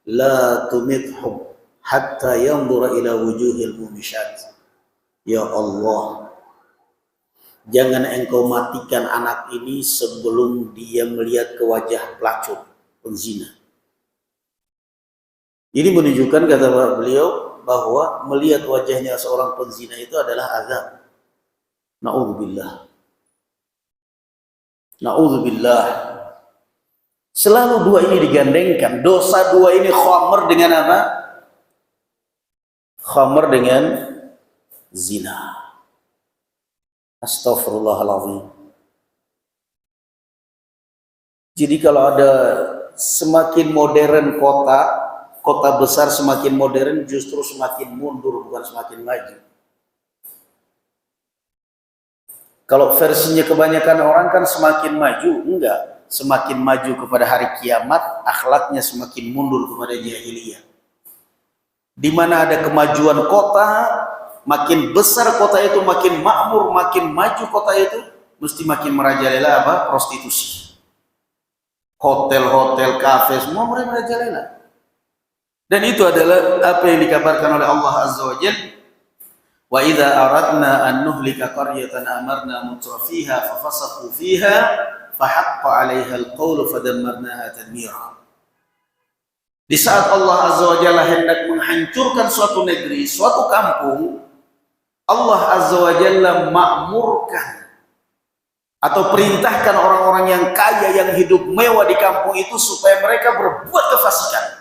S1: la tumithum hatta yanzura ila wujuhil mumishat. Ya Allah, jangan engkau matikan anak ini sebelum dia melihat ke wajah pelacur, penzina. Ini menunjukkan, kata beliau, bahwa melihat wajahnya seorang penzina itu adalah azab. Na'udzubillah. Na'udzubillah. Selalu dua ini digandengkan. Dosa dua ini, khamr dengan apa? Khamr dengan zina. Astaghfirullahaladzim. Jadi kalau ada semakin modern kota besar semakin modern, justru semakin mundur, bukan semakin maju. Kalau versinya kebanyakan orang kan semakin maju, enggak. Semakin maju kepada hari kiamat, akhlaknya semakin mundur kepada jahiliyah. Di mana ada kemajuan kota, makin besar kota itu, makin makmur, makin maju kota itu, mesti makin merajalela apa? Prostitusi. Hotel-hotel, kafe, semua mulai merajalela. Dan itu adalah apa yang dikabarkan oleh Allah Azza wa Jalla. Wa idza aradna an nuhlika qaryatan amarna mutrafiha fafasaqu fiha fahaqqa 'alaiha al-qaulu fadammarnaha tadmira. Di saat Allah Azza wa Jalla hendak menghancurkan suatu negeri, suatu kampung, Allah Azza wa Jalla makmurkan atau perintahkan orang-orang yang kaya, yang hidup mewah di kampung itu supaya mereka berbuat kefasikan.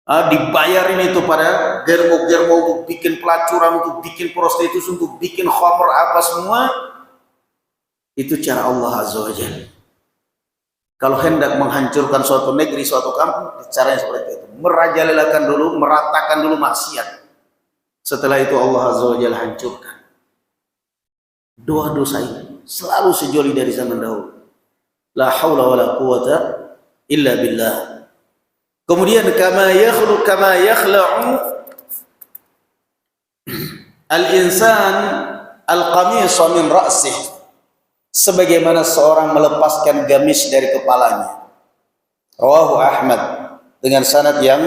S1: Dibayarin itu pada germo-germo untuk bikin pelacuran, untuk bikin prostitusi, untuk bikin khamr, apa semua. Itu cara Allah Azza wa Jalla. Kalau hendak menghancurkan suatu negeri, suatu kampung, caranya seperti itu. Merajalelakan dulu, meratakan dulu maksiat. Setelah itu Allah Azza wa Jalla hancurkan. Dua dosa ini selalu sejoli dari zaman dahulu. La haula wa la quwata illa billah. Kemudian kama yakhla'u al-insan al-qamisa min ra'sih, sebagaimana seorang melepaskan gamis dari kepalanya. Rawahu Ahmad dengan sanad yang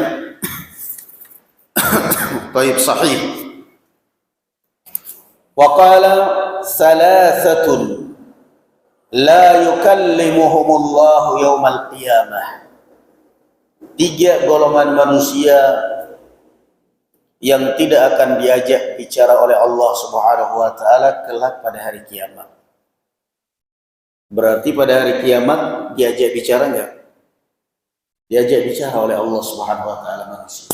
S1: baik, sahih. Wa qala thalathatun la yukallimuhumullahu yaumal qiyamah. Tiga golongan manusia yang tidak akan diajak bicara oleh Allah Subhanahu wa taala kelak pada hari kiamat. Berarti pada hari kiamat diajak bicara enggak? Diajak bicara oleh Allah Subhanahu wa taala manusia.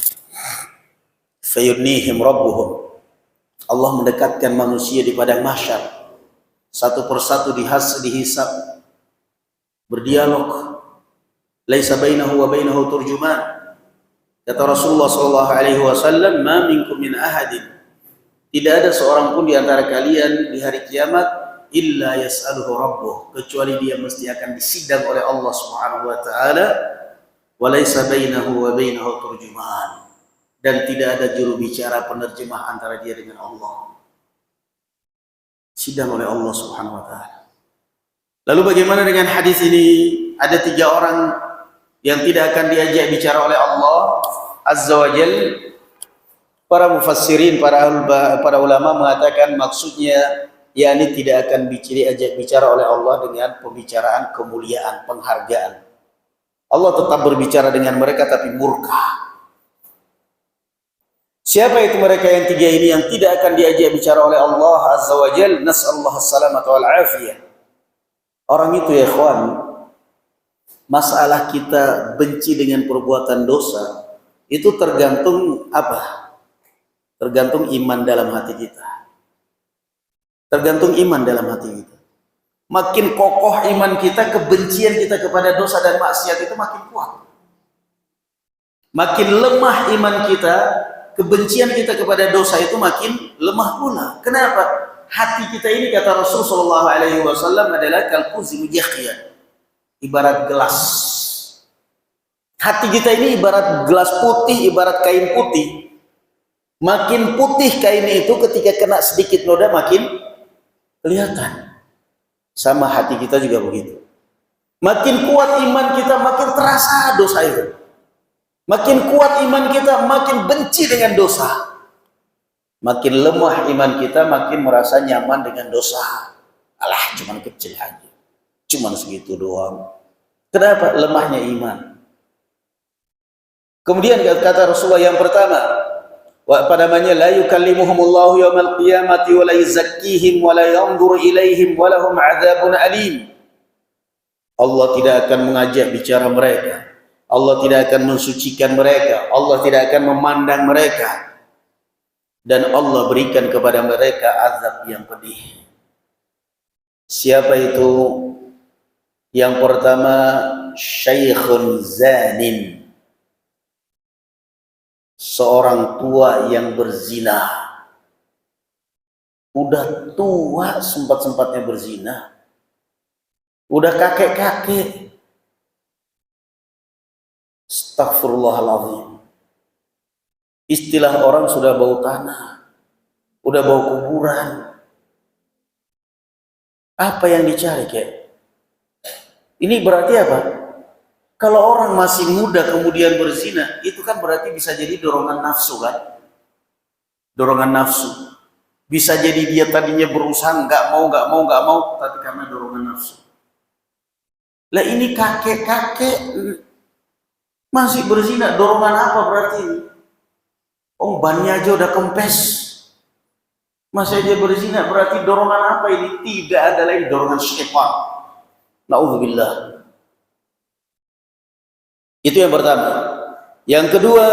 S1: Fayudnihim rabbuhum. Allah mendekatkan manusia di padang mahsyar. Satu persatu dihisab, berdialog. Laisa bainahu wa bainahu turjuman. Kata Rasulullah sallallahu alaihi wasallam, "Ma minkum min ahadin." Tidak ada seorang pun di antara kalian di hari kiamat illa yas'aluhu rabbuh, kecuali dia mesti akan disidang oleh Allah Subhanahu wa taala. Wa laisa bainahu wa bainahu turjuman. Dan tidak ada juru bicara penerjemah antara dia dengan Allah. Sidang oleh Allah Subhanahu wa taala. Lalu bagaimana dengan hadis ini? Ada tiga orang yang tidak akan diajak bicara oleh Allah. Azza wa Jal, para mufassirin, para ulama mengatakan maksudnya yakni tidak akan diajak bicara oleh Allah dengan pembicaraan kemuliaan, penghargaan. Allah tetap berbicara dengan mereka tapi murka. Siapa itu mereka yang tiga ini yang tidak akan diajak bicara oleh Allah Azza wa Jal? Nas'allahu as-salamata wal afiyah. Orang itu ya ikhwan, masalah kita benci dengan perbuatan dosa itu tergantung apa? Tergantung iman dalam hati kita. Tergantung iman dalam hati kita. Makin kokoh iman kita, kebencian kita kepada dosa dan maksiat itu makin kuat. Makin lemah iman kita, kebencian kita kepada dosa itu makin lemah pula. Kenapa? Hati kita ini, kata Rasulullah SAW, adalah kalkuzi mujakhiyah, ibarat gelas. Hati kita ini ibarat gelas putih, ibarat kain putih. Makin putih kain itu ketika kena sedikit noda makin kelihatan. Sama hati kita juga begitu. Makin kuat iman kita, makin terasa dosa itu. Makin kuat iman kita, makin benci dengan dosa. Makin lemah iman kita, makin merasa nyaman dengan dosa. Alah, cuman kecil aja. Cuman segitu doang. Kenapa? Lemahnya iman. Kemudian kata Rasulullah yang pertama, apa namanya, la yukallimuhumullahu yaumal qiyamati wa la yuzakkihim wa la yanzuru ilaihim wa lahum adzabun alim. Allah tidak akan mengajak bicara mereka. Allah tidak akan mensucikan mereka. Allah tidak akan memandang mereka. Dan Allah berikan kepada mereka azab yang pedih. Siapa itu? Yang pertama, syaikhun zanin. Seorang tua yang berzina. Udah tua sempat-sempatnya berzina. Udah kakek-kakek. Astaghfirullahaladzim. Istilah orang sudah bau tanah. Udah bau kuburan. Apa yang dicari, kek? Ini berarti apa? Kalau orang masih muda kemudian berzina, itu kan berarti bisa jadi dorongan nafsu kan? Dorongan nafsu. Bisa jadi dia tadinya berusaha nggak mau, tapi karena dorongan nafsu. Lah ini kakek-kakek masih berzina, dorongan apa berarti ini? Oh, bannya aja udah kempes. Masih aja berzina, berarti dorongan apa ini? Tidak ada lain, dorongan syaitan. Na'udzubillah. Itu yang pertama. Yang kedua,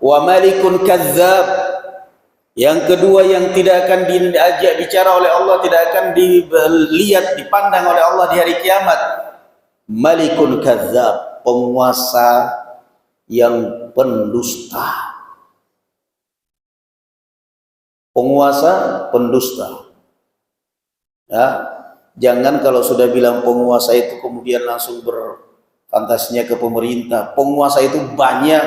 S1: wa malikun kadzdzab. Yang kedua yang tidak akan diajak bicara oleh Allah, tidak akan dilihat, dipandang oleh Allah di hari kiamat. Malikun kadzdzab, penguasa yang pendusta. Penguasa pendusta. Ya, jangan kalau sudah bilang penguasa itu kemudian langsung fantasinya ke pemerintah. Penguasa itu banyak,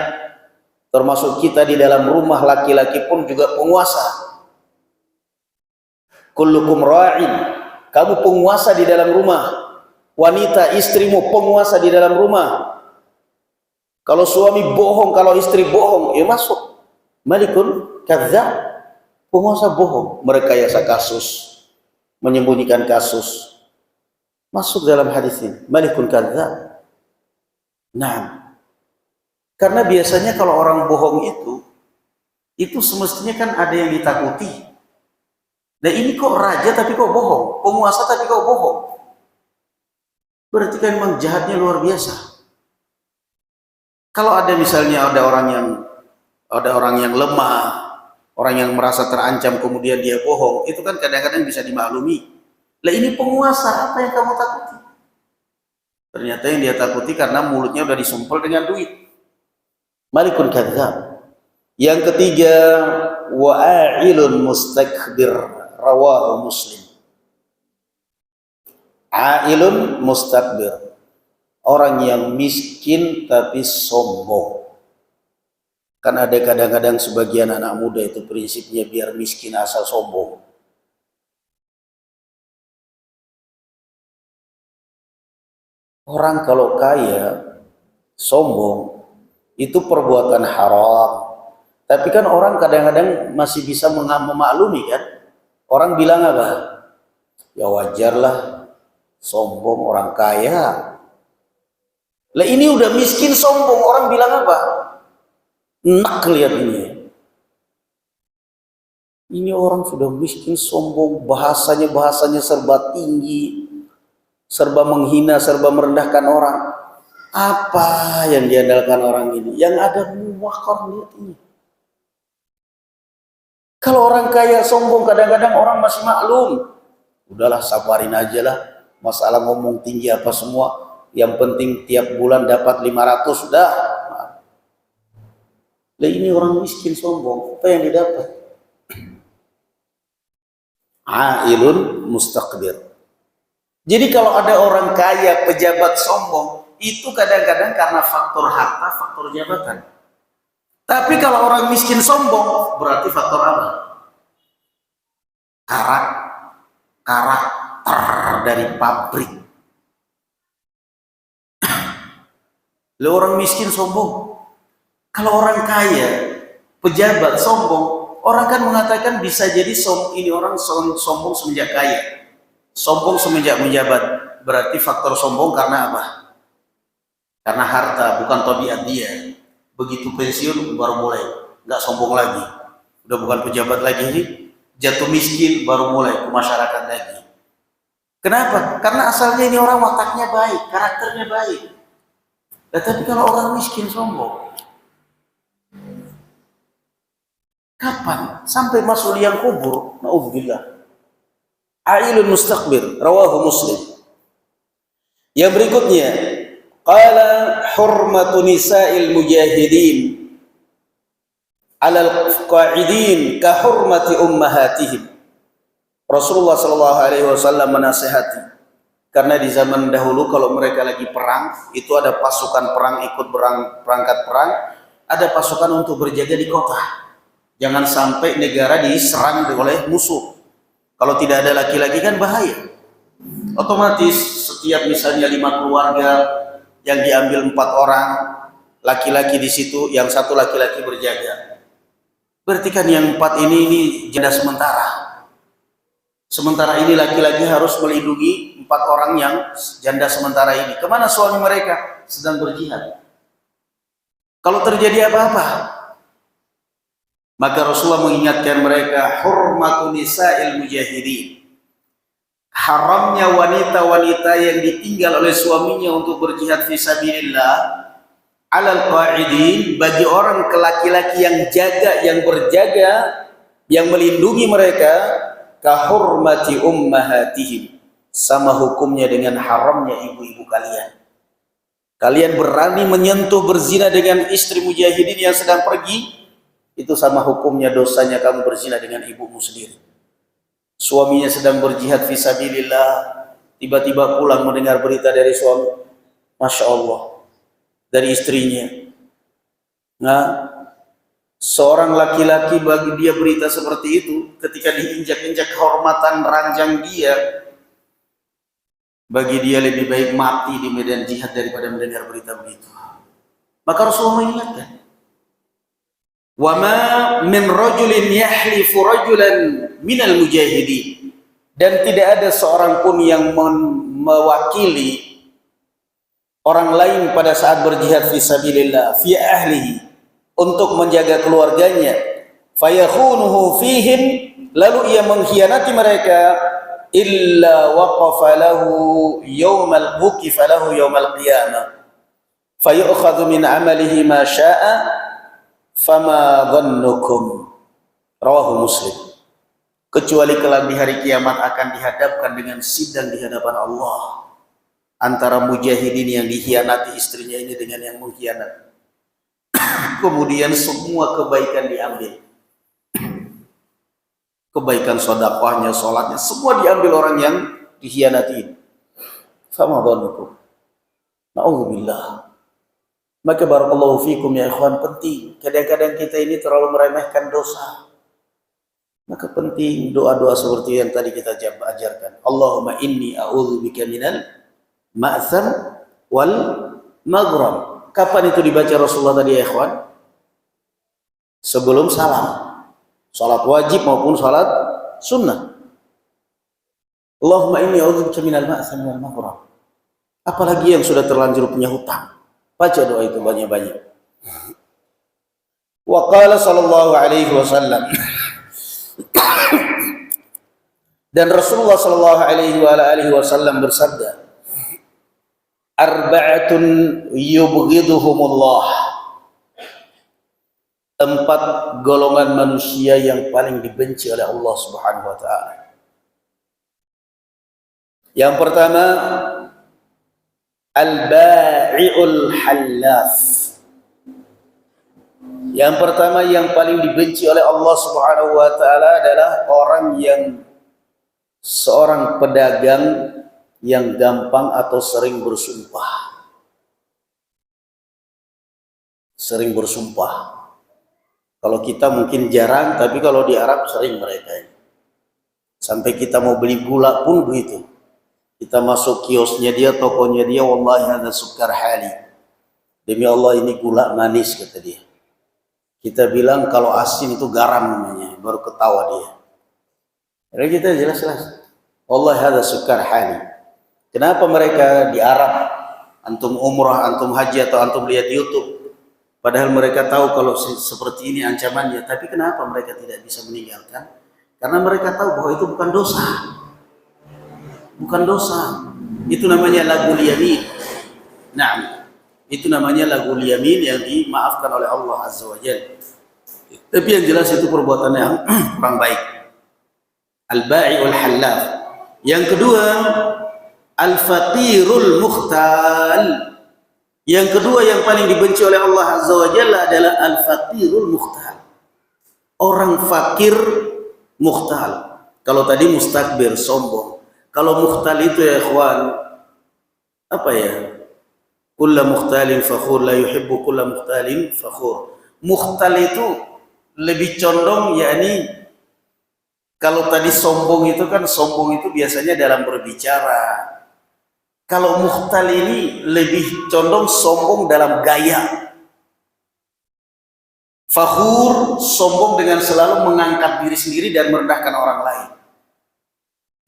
S1: termasuk kita di dalam rumah, laki-laki pun juga penguasa. Kullukum ra'in, kamu penguasa di dalam rumah. Wanita, istrimu penguasa di dalam rumah. Kalau suami bohong, kalau istri bohong, ya masuk malikun kadzdzab, penguasa bohong, merekayasa kasus, menyembunyikan kasus, masuk dalam hadis ini, malikun kadzdzab. Nah, karena biasanya kalau orang bohong itu semestinya kan ada yang ditakuti. Dan ini kok raja tapi kok bohong, penguasa tapi kok bohong. Berarti kan memang jahatnya luar biasa. Kalau ada misalnya ada orang yang lemah, orang yang merasa terancam kemudian dia bohong, itu kan kadang-kadang bisa dimaklumi. Lah ini penguasa, apa yang kamu takuti? Ternyata yang dia takuti karena mulutnya udah disumpel dengan duit. Malikun kadzdzab. Yang ketiga, wa'ilun mustakbir, rawahu Muslim. Ailun mustakbir, orang yang miskin tapi sombong. Kan ada kadang-kadang sebagian anak muda itu prinsipnya biar miskin asal sombong. Orang kalau kaya sombong, itu perbuatan haram. Tapi kan orang kadang-kadang masih bisa memaklumi kan. Orang bilang apa? Ya wajarlah, sombong orang kaya. Lah ini udah miskin sombong, orang bilang apa? Enak lihat ini. Ini orang sudah miskin sombong, bahasanya serba tinggi, serba menghina, serba merendahkan orang. Apa yang diandalkan orang ini? Yang ada muwakar, lihat ini. Kalau orang kaya sombong kadang-kadang orang masih maklum. Udahlah sabarin aja lah. Masalah ngomong tinggi apa semua. Yang penting tiap bulan dapat 500 sudah. Lah ini orang miskin sombong. Apa yang didapat? Ailun mustaqbir. Jadi kalau ada orang kaya, pejabat sombong, itu kadang-kadang karena faktor harta, faktor jabatan. Tapi kalau orang miskin sombong, berarti faktor apa? Karakter dari pabrik. Lalu orang miskin sombong. Kalau orang kaya, pejabat sombong, orang kan mengatakan bisa jadi ini orang sombong semenjak kaya. Sombong semenjak menjabat. Berarti faktor sombong karena apa? Karena harta, bukan tabiat dia. Begitu pensiun baru mulai nggak sombong lagi, udah bukan pejabat lagi, jatuh miskin baru mulai ke masyarakat lagi. Kenapa? Karena asalnya ini orang wataknya baik, karakternya baik. Tapi kalau orang miskin sombong, kapan? Sampai masuk liang kubur. Nauzubillah. Ailun mustaqbir, rawahu Muslim. Yang berikutnya, qala hurmatu nisa'il mujahidin 'alal qa'idin ka hurmati ummahatihim. Rasulullah sallallahu alaihi wasallam menasihati, karena di zaman dahulu kalau mereka lagi perang, itu ada pasukan perang ikut berangkat perang, ada pasukan untuk berjaga di kota. Jangan sampai negara diserang oleh musuh. Kalau tidak ada laki-laki kan bahaya. Otomatis setiap misalnya 5 keluarga yang diambil 4 orang laki-laki di situ, yang 1 laki-laki berjaga. Berarti kan yang 4 ini janda sementara. Sementara ini laki-laki harus melindungi 4 orang yang janda sementara ini. Kemana suami mereka? Sedang berjihad. Kalau terjadi apa-apa, maka Rasulullah mengingatkan mereka, hurmatun nisa'il mujahidin. Haramnya wanita-wanita yang ditinggal oleh suaminya untuk berjihad fisabilillah, alal qa'idin, bagi orang laki-laki yang jaga, yang berjaga, yang melindungi mereka, ka hurmati ummahatihim, sama hukumnya dengan haramnya ibu-ibu kalian. Kalian berani menyentuh berzina dengan istri mujahidin yang sedang pergi, itu sama hukumnya dosanya kamu berzina dengan ibumu sendiri. Suaminya sedang berjihad fisabilillah, tiba-tiba pulang mendengar berita dari suami, Masya Allah, dari istrinya. Nah, seorang laki-laki bagi dia berita seperti itu, ketika diinjak-injak kehormatan ranjang dia, bagi dia lebih baik mati di medan jihad daripada mendengar berita begitu. Maka Rasulullah mengingatkan, wa ma min rajulin yahlifu rajulan minal mujahidin, dan tidak ada seorang pun yang mewakili orang lain pada saat berjihad fisabilillah fi ahlihi, untuk menjaga keluarganya, fayakhunuhu fihim, lalu ia mengkhianati mereka, illa waqafa lahu yawmal wuqifa lahu yawmal qiyamah fayu'khadhu min amalihi ma syaa fama dhannukum, rawahu Muslim. Kecuali kelak di hari kiamat akan dihadapkan dengan sidang di hadapan Allah antara mujahidin yang dikhianati istrinya ini dengan yang mengkhianati. Kemudian semua kebaikan diambil, kebaikan sedekahnya, sholatnya, semua diambil orang yang dikhianati. Fama dhannukum, na'udzubillah. Maka barakallahu fikum ya ikhwan, penting. Kadang-kadang kita ini terlalu meremehkan dosa. Maka penting doa-doa seperti yang tadi kita ajarkan. Allahumma inni a'udzubika minal ma'tham wal maghram. Kapan itu dibaca Rasulullah tadi ya ikhwan? Sebelum salam. Salat wajib maupun salat sunnah. Allahumma inni a'udzubika minal ma'sam wal maghrib. Apalagi yang sudah terlanjur punya hutang. Baca doa itu banyak-banyak. Wa qala sallallahu alaihi wasallam. Dan Rasulullah sallallahu alaihi wasallam bersabda, arba'atun yubghiduhumullah. 4 golongan manusia yang paling dibenci oleh Allah Subhanahu wa taala. Yang pertama, al-ba'i'ul hallaf. Yang pertama yang paling dibenci oleh Allah Subhanahu wa taala adalah orang yang seorang pedagang yang gampang atau sering bersumpah. Sering bersumpah. Kalau kita mungkin jarang, tapi kalau di Arab sering mereka. Sampai kita mau beli gula pun begitu. Kita masuk kiosnya dia, tokonya dia, wallahi hadza sukar hali. Demi Allah ini gula manis, kata dia. Kita bilang kalau asin itu garam namanya, baru ketawa dia. Jadi kita jelas-jelas, wallahi hadza sukar hali. Kenapa mereka di Arab, antum umrah, antum haji atau antum lihat YouTube, padahal mereka tahu kalau seperti ini ancamannya, tapi kenapa mereka tidak bisa meninggalkan? Karena mereka tahu bahwa itu bukan dosa. Bukan dosa. Itu namanya lagul yamin. Nah, itu namanya lagul yamin yang dimaafkan oleh Allah Azza wa Jalla. Tapi yang jelas itu perbuatan yang kurang baik. Al-ba'i'ul hallaf. Yang kedua, al-faqirul mukhtal. Yang kedua yang paling dibenci oleh Allah Azza wa Jalla adalah al-faqirul mukhtal. Orang fakir mukhtal. Kalau tadi mustakbir, sombong. Kalau mukhtal itu ya ikhwan, apa ya? Kullu mukhtalin fakhur la yuhibbu kullu mukhtalin fakhur. Mukhtal itu lebih condong, yakni kalau tadi sombong itu kan, sombong itu biasanya dalam berbicara. Kalau mukhtal ini lebih condong sombong dalam gaya. Fakhur, sombong dengan selalu mengangkat diri sendiri dan merendahkan orang lain.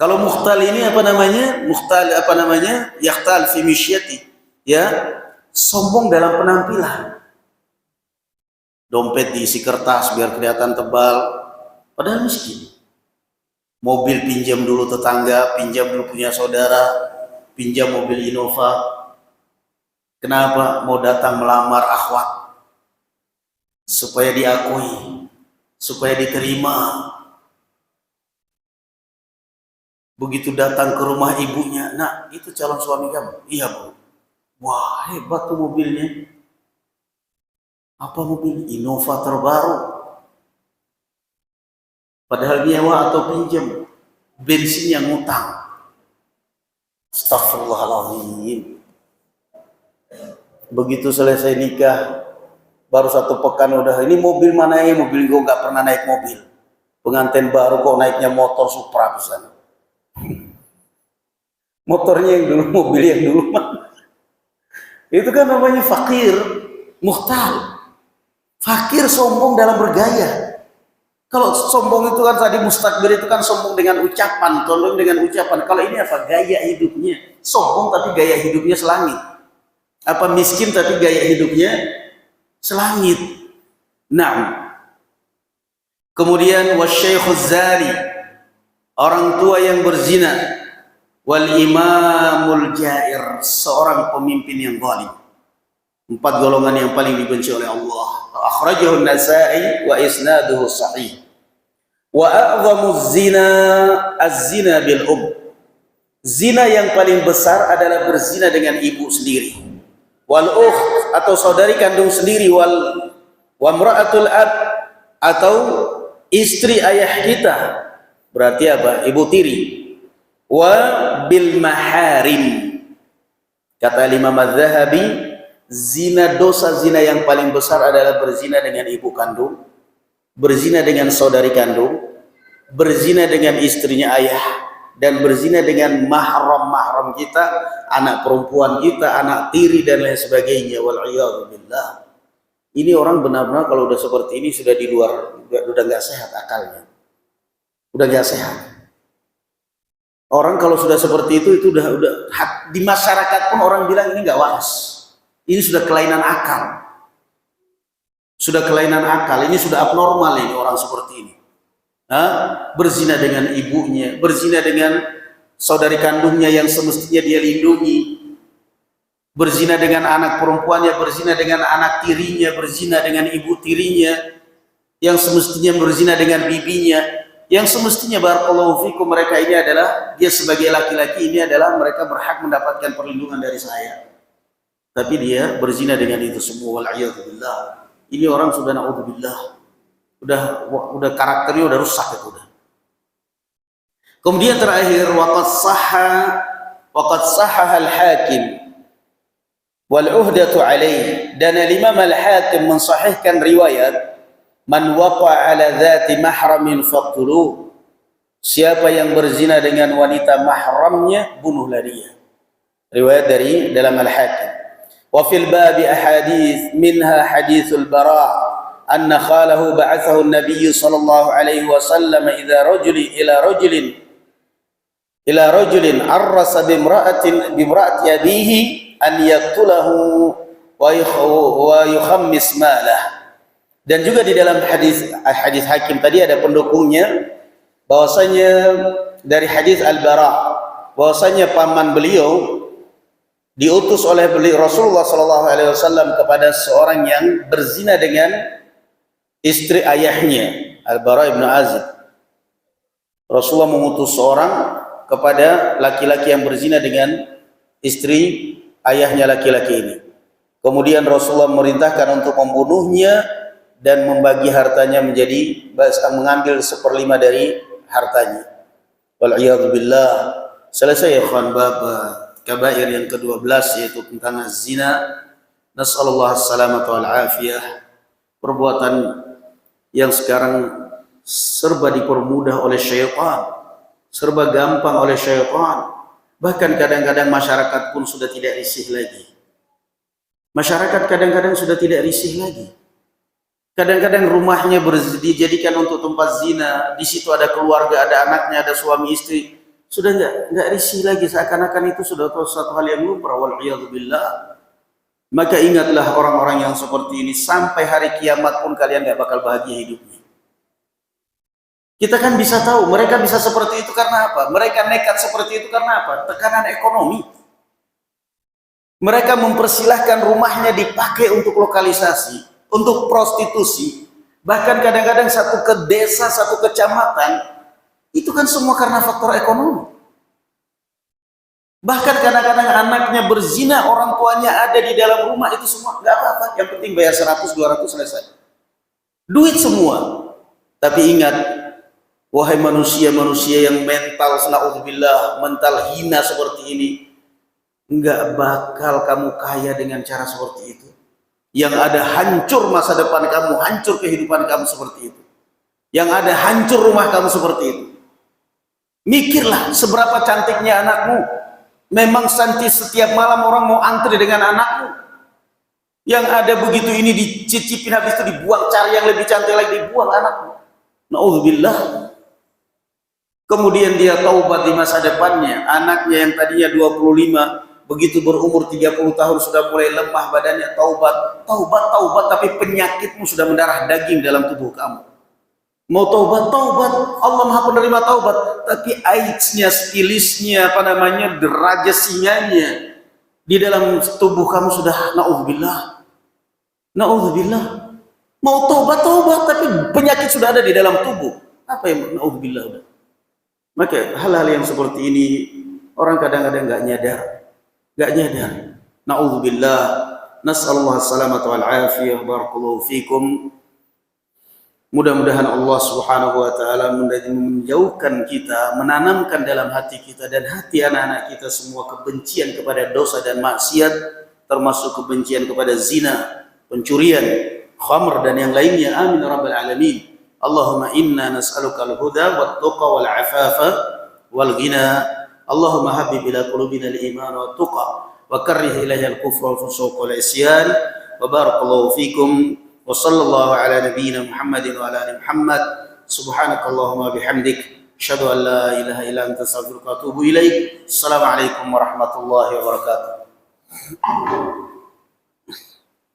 S1: Kalau mukhtal ini apa namanya? Mukhtal apa namanya? Yakhtal fi misyati. Ya, sombong dalam penampilan. Dompet diisi kertas biar kelihatan tebal, padahal miskin. Mobil pinjam dulu tetangga, pinjam dulu punya saudara, pinjam mobil Innova. Kenapa? Mau datang melamar akhwat supaya diakui, supaya diterima. Begitu datang ke rumah ibunya, nak, itu calon suami kamu? Iya, Bu. Wah, hebat tuh mobilnya. Apa mobil? Innova terbaru. Padahal nyewa atau pinjam, bensin yang ngutang. Astagfirullahaladzim. Begitu selesai nikah, baru 1 pekan udah, ini mobil mana ya? Mobil gue gak pernah naik mobil. Pengantin baru kok naiknya motor Supra pesan. Motornya yang dulu, mobil yang dulu. Itu kan namanya fakir, mukhtal. Fakir sombong dalam bergaya. Kalau sombong itu kan tadi mustakbir itu kan sombong dengan ucapan, sombong dengan ucapan. Kalau ini apa? Gaya hidupnya. Sombong tapi gaya hidupnya selangit. Apa miskin tapi gaya hidupnya selangit. Nah. Kemudian wasyaikhuz zani, orang tua yang berzina. Wal imamul jair, seorang pemimpin yang zalim. 4 golongan yang paling dibenci oleh Allah. Akhrajahu an-Nasa'i wa isnaduhu sahih. Wa a'zamu zina az-zina bil Zina yang paling besar adalah berzina dengan ibu sendiri. Wal ukht atau saudari kandung sendiri, wa imra'atul ab atau istri ayah kita. Berarti apa? Ibu tiri. Wa bil maharim. Kata Imam Az-Zahabi, zina, dosa zina yang paling besar adalah berzina dengan ibu kandung, berzina dengan saudari kandung, berzina dengan istrinya ayah, dan berzina dengan mahram kita, anak perempuan kita, anak tiri dan lain sebagainya. Wal'iyadzubillah. Ini orang benar-benar kalau udah seperti ini sudah di luar, udah nggak sehat akalnya, udah nggak sehat. Orang kalau sudah seperti itu udah di masyarakat pun orang bilang ini nggak waras. Ini sudah kelainan akal. Sudah kelainan akal, ini sudah abnormal ini orang seperti ini. Berzina dengan ibunya, berzina dengan saudari kandungnya yang semestinya dia lindungi, berzina dengan anak perempuannya, berzina dengan anak tirinya, berzina dengan ibu tirinya, yang semestinya berzina dengan bibinya, yang semestinya barakallahu fikum mereka ini adalah, dia sebagai laki-laki ini adalah mereka berhak mendapatkan perlindungan dari saya. Tapi dia berzina dengan itu semua, wal'iyadzubillah. Ini orang sudah na'udzubillah, udah karakternya udah rusak itu udah. Kemudian terakhir, waqad sahha al-hakim wal uhdatu alaih, dan Imam al-Hakim mensahihkan riwayat man waqa'a ala dzati mahramin faqtuluh, siapa yang berzina dengan wanita mahramnya bunuhlah dia. Riwayat dari dalam al-Hakim. وفي الباب أحاديث منها حديث البراء أن خاله بعثه النبي صلى الله عليه وسلم إلى رجل عرس بامرأة أبيه أن يقتله ويخمس ماله. Dan juga di dalam hadis Hakim tadi ada pendukungnya, bahwasanya dari hadis Al-Bara, bahwasanya paman beliau diutus oleh Rasulullah SAW kepada seorang yang berzina dengan istri ayahnya, Al-Bara ibn Azib. Rasulullah mengutus seorang kepada laki-laki yang berzina dengan istri ayahnya laki-laki ini. Kemudian Rasulullah memerintahkan untuk membunuhnya dan membagi hartanya menjadi, mengambil 1/5 dari hartanya. Wal'iyadzubillah. Selesai ya kawan bapak kabair yang ke-12, yaitu tentang zina. Nas'alullah as-salamata wal afiyah. Perbuatan yang sekarang serba dipermudah oleh syaitan, serba gampang oleh syaitan. Bahkan kadang-kadang masyarakat pun sudah tidak risih lagi. Masyarakat kadang-kadang sudah tidak risih lagi. Kadang-kadang rumahnya dijadikan untuk tempat zina. Di situ ada keluarga, ada anaknya, ada suami istri. Sudah nggak risih lagi, seakan-akan itu sudah suatu hal yang lumrah. Wal'iyadzubillah. Maka ingatlah orang-orang yang seperti ini, sampai hari kiamat pun kalian nggak bakal bahagia hidupnya. Kita kan bisa tahu mereka bisa seperti itu karena apa? Mereka nekat seperti itu karena apa? Tekanan ekonomi. Mereka mempersilahkan rumahnya dipakai untuk lokalisasi, untuk prostitusi. Bahkan kadang-kadang satu ke desa, satu kecamatan, itu kan semua karena faktor ekonomi. Bahkan kadang-kadang anaknya berzina, orang tuanya ada di dalam rumah, itu semua nggak apa-apa. Yang penting bayar 100-200 selesai. Duit semua. Tapi ingat, wahai manusia-manusia yang mental, na'udzubillah, mental hina seperti ini, nggak bakal kamu kaya dengan cara seperti itu. Yang ada hancur masa depan kamu, hancur kehidupan kamu seperti itu. Yang ada hancur rumah kamu seperti itu. Mikirlah seberapa cantiknya anakmu. Memang setiap malam orang mau antri dengan anakmu. Yang ada begitu ini dicicipin, habis itu dibuang, cari yang lebih cantik lagi, dibuang anakmu. Na'udzubillah. Kemudian dia taubat di masa depannya. Anaknya yang tadinya 25, begitu berumur 30 tahun sudah mulai lemah badannya, taubat, tapi penyakitmu sudah mendarah daging dalam tubuh kamu. Mau taubat, Allah Maha Penerima taubat, tapi AIDS-nya, stilisnya, derajat singanya di dalam tubuh kamu sudah na'udzubillah. Mau taubat, tapi penyakit sudah ada di dalam tubuh. Apa yang na'udzubillah udah? Maka hal-hal yang seperti ini orang kadang-kadang nggak nyadar. Na'udzubillah. Nas'alullah as-salamata wal afiyah. Barakallahu fikum. Mudah-mudahan Allah Subhanahu wa taala menjauhkan kita, menanamkan dalam hati kita dan hati anak-anak kita semua kebencian kepada dosa dan maksiat, termasuk kebencian kepada zina, pencurian, khamr dan yang lainnya. Amin ya rabbal alamin. Allahumma inna nas'aluka al-huda wat-tuqa wal-afafa والغنى. اللهم حبب إلى قلوبنا الإيمان والتقى وكره إليها الكفر والفسوق والعصيان. وبارك الله فيكم وصلى الله على نبينا محمد وعلى آل محمد. سبحانك اللهم وبحمدك أشهد أن لا إله إلا أنت أستغفرك وأتوب إليك. السلام عليكم ورحمة الله وبركاته.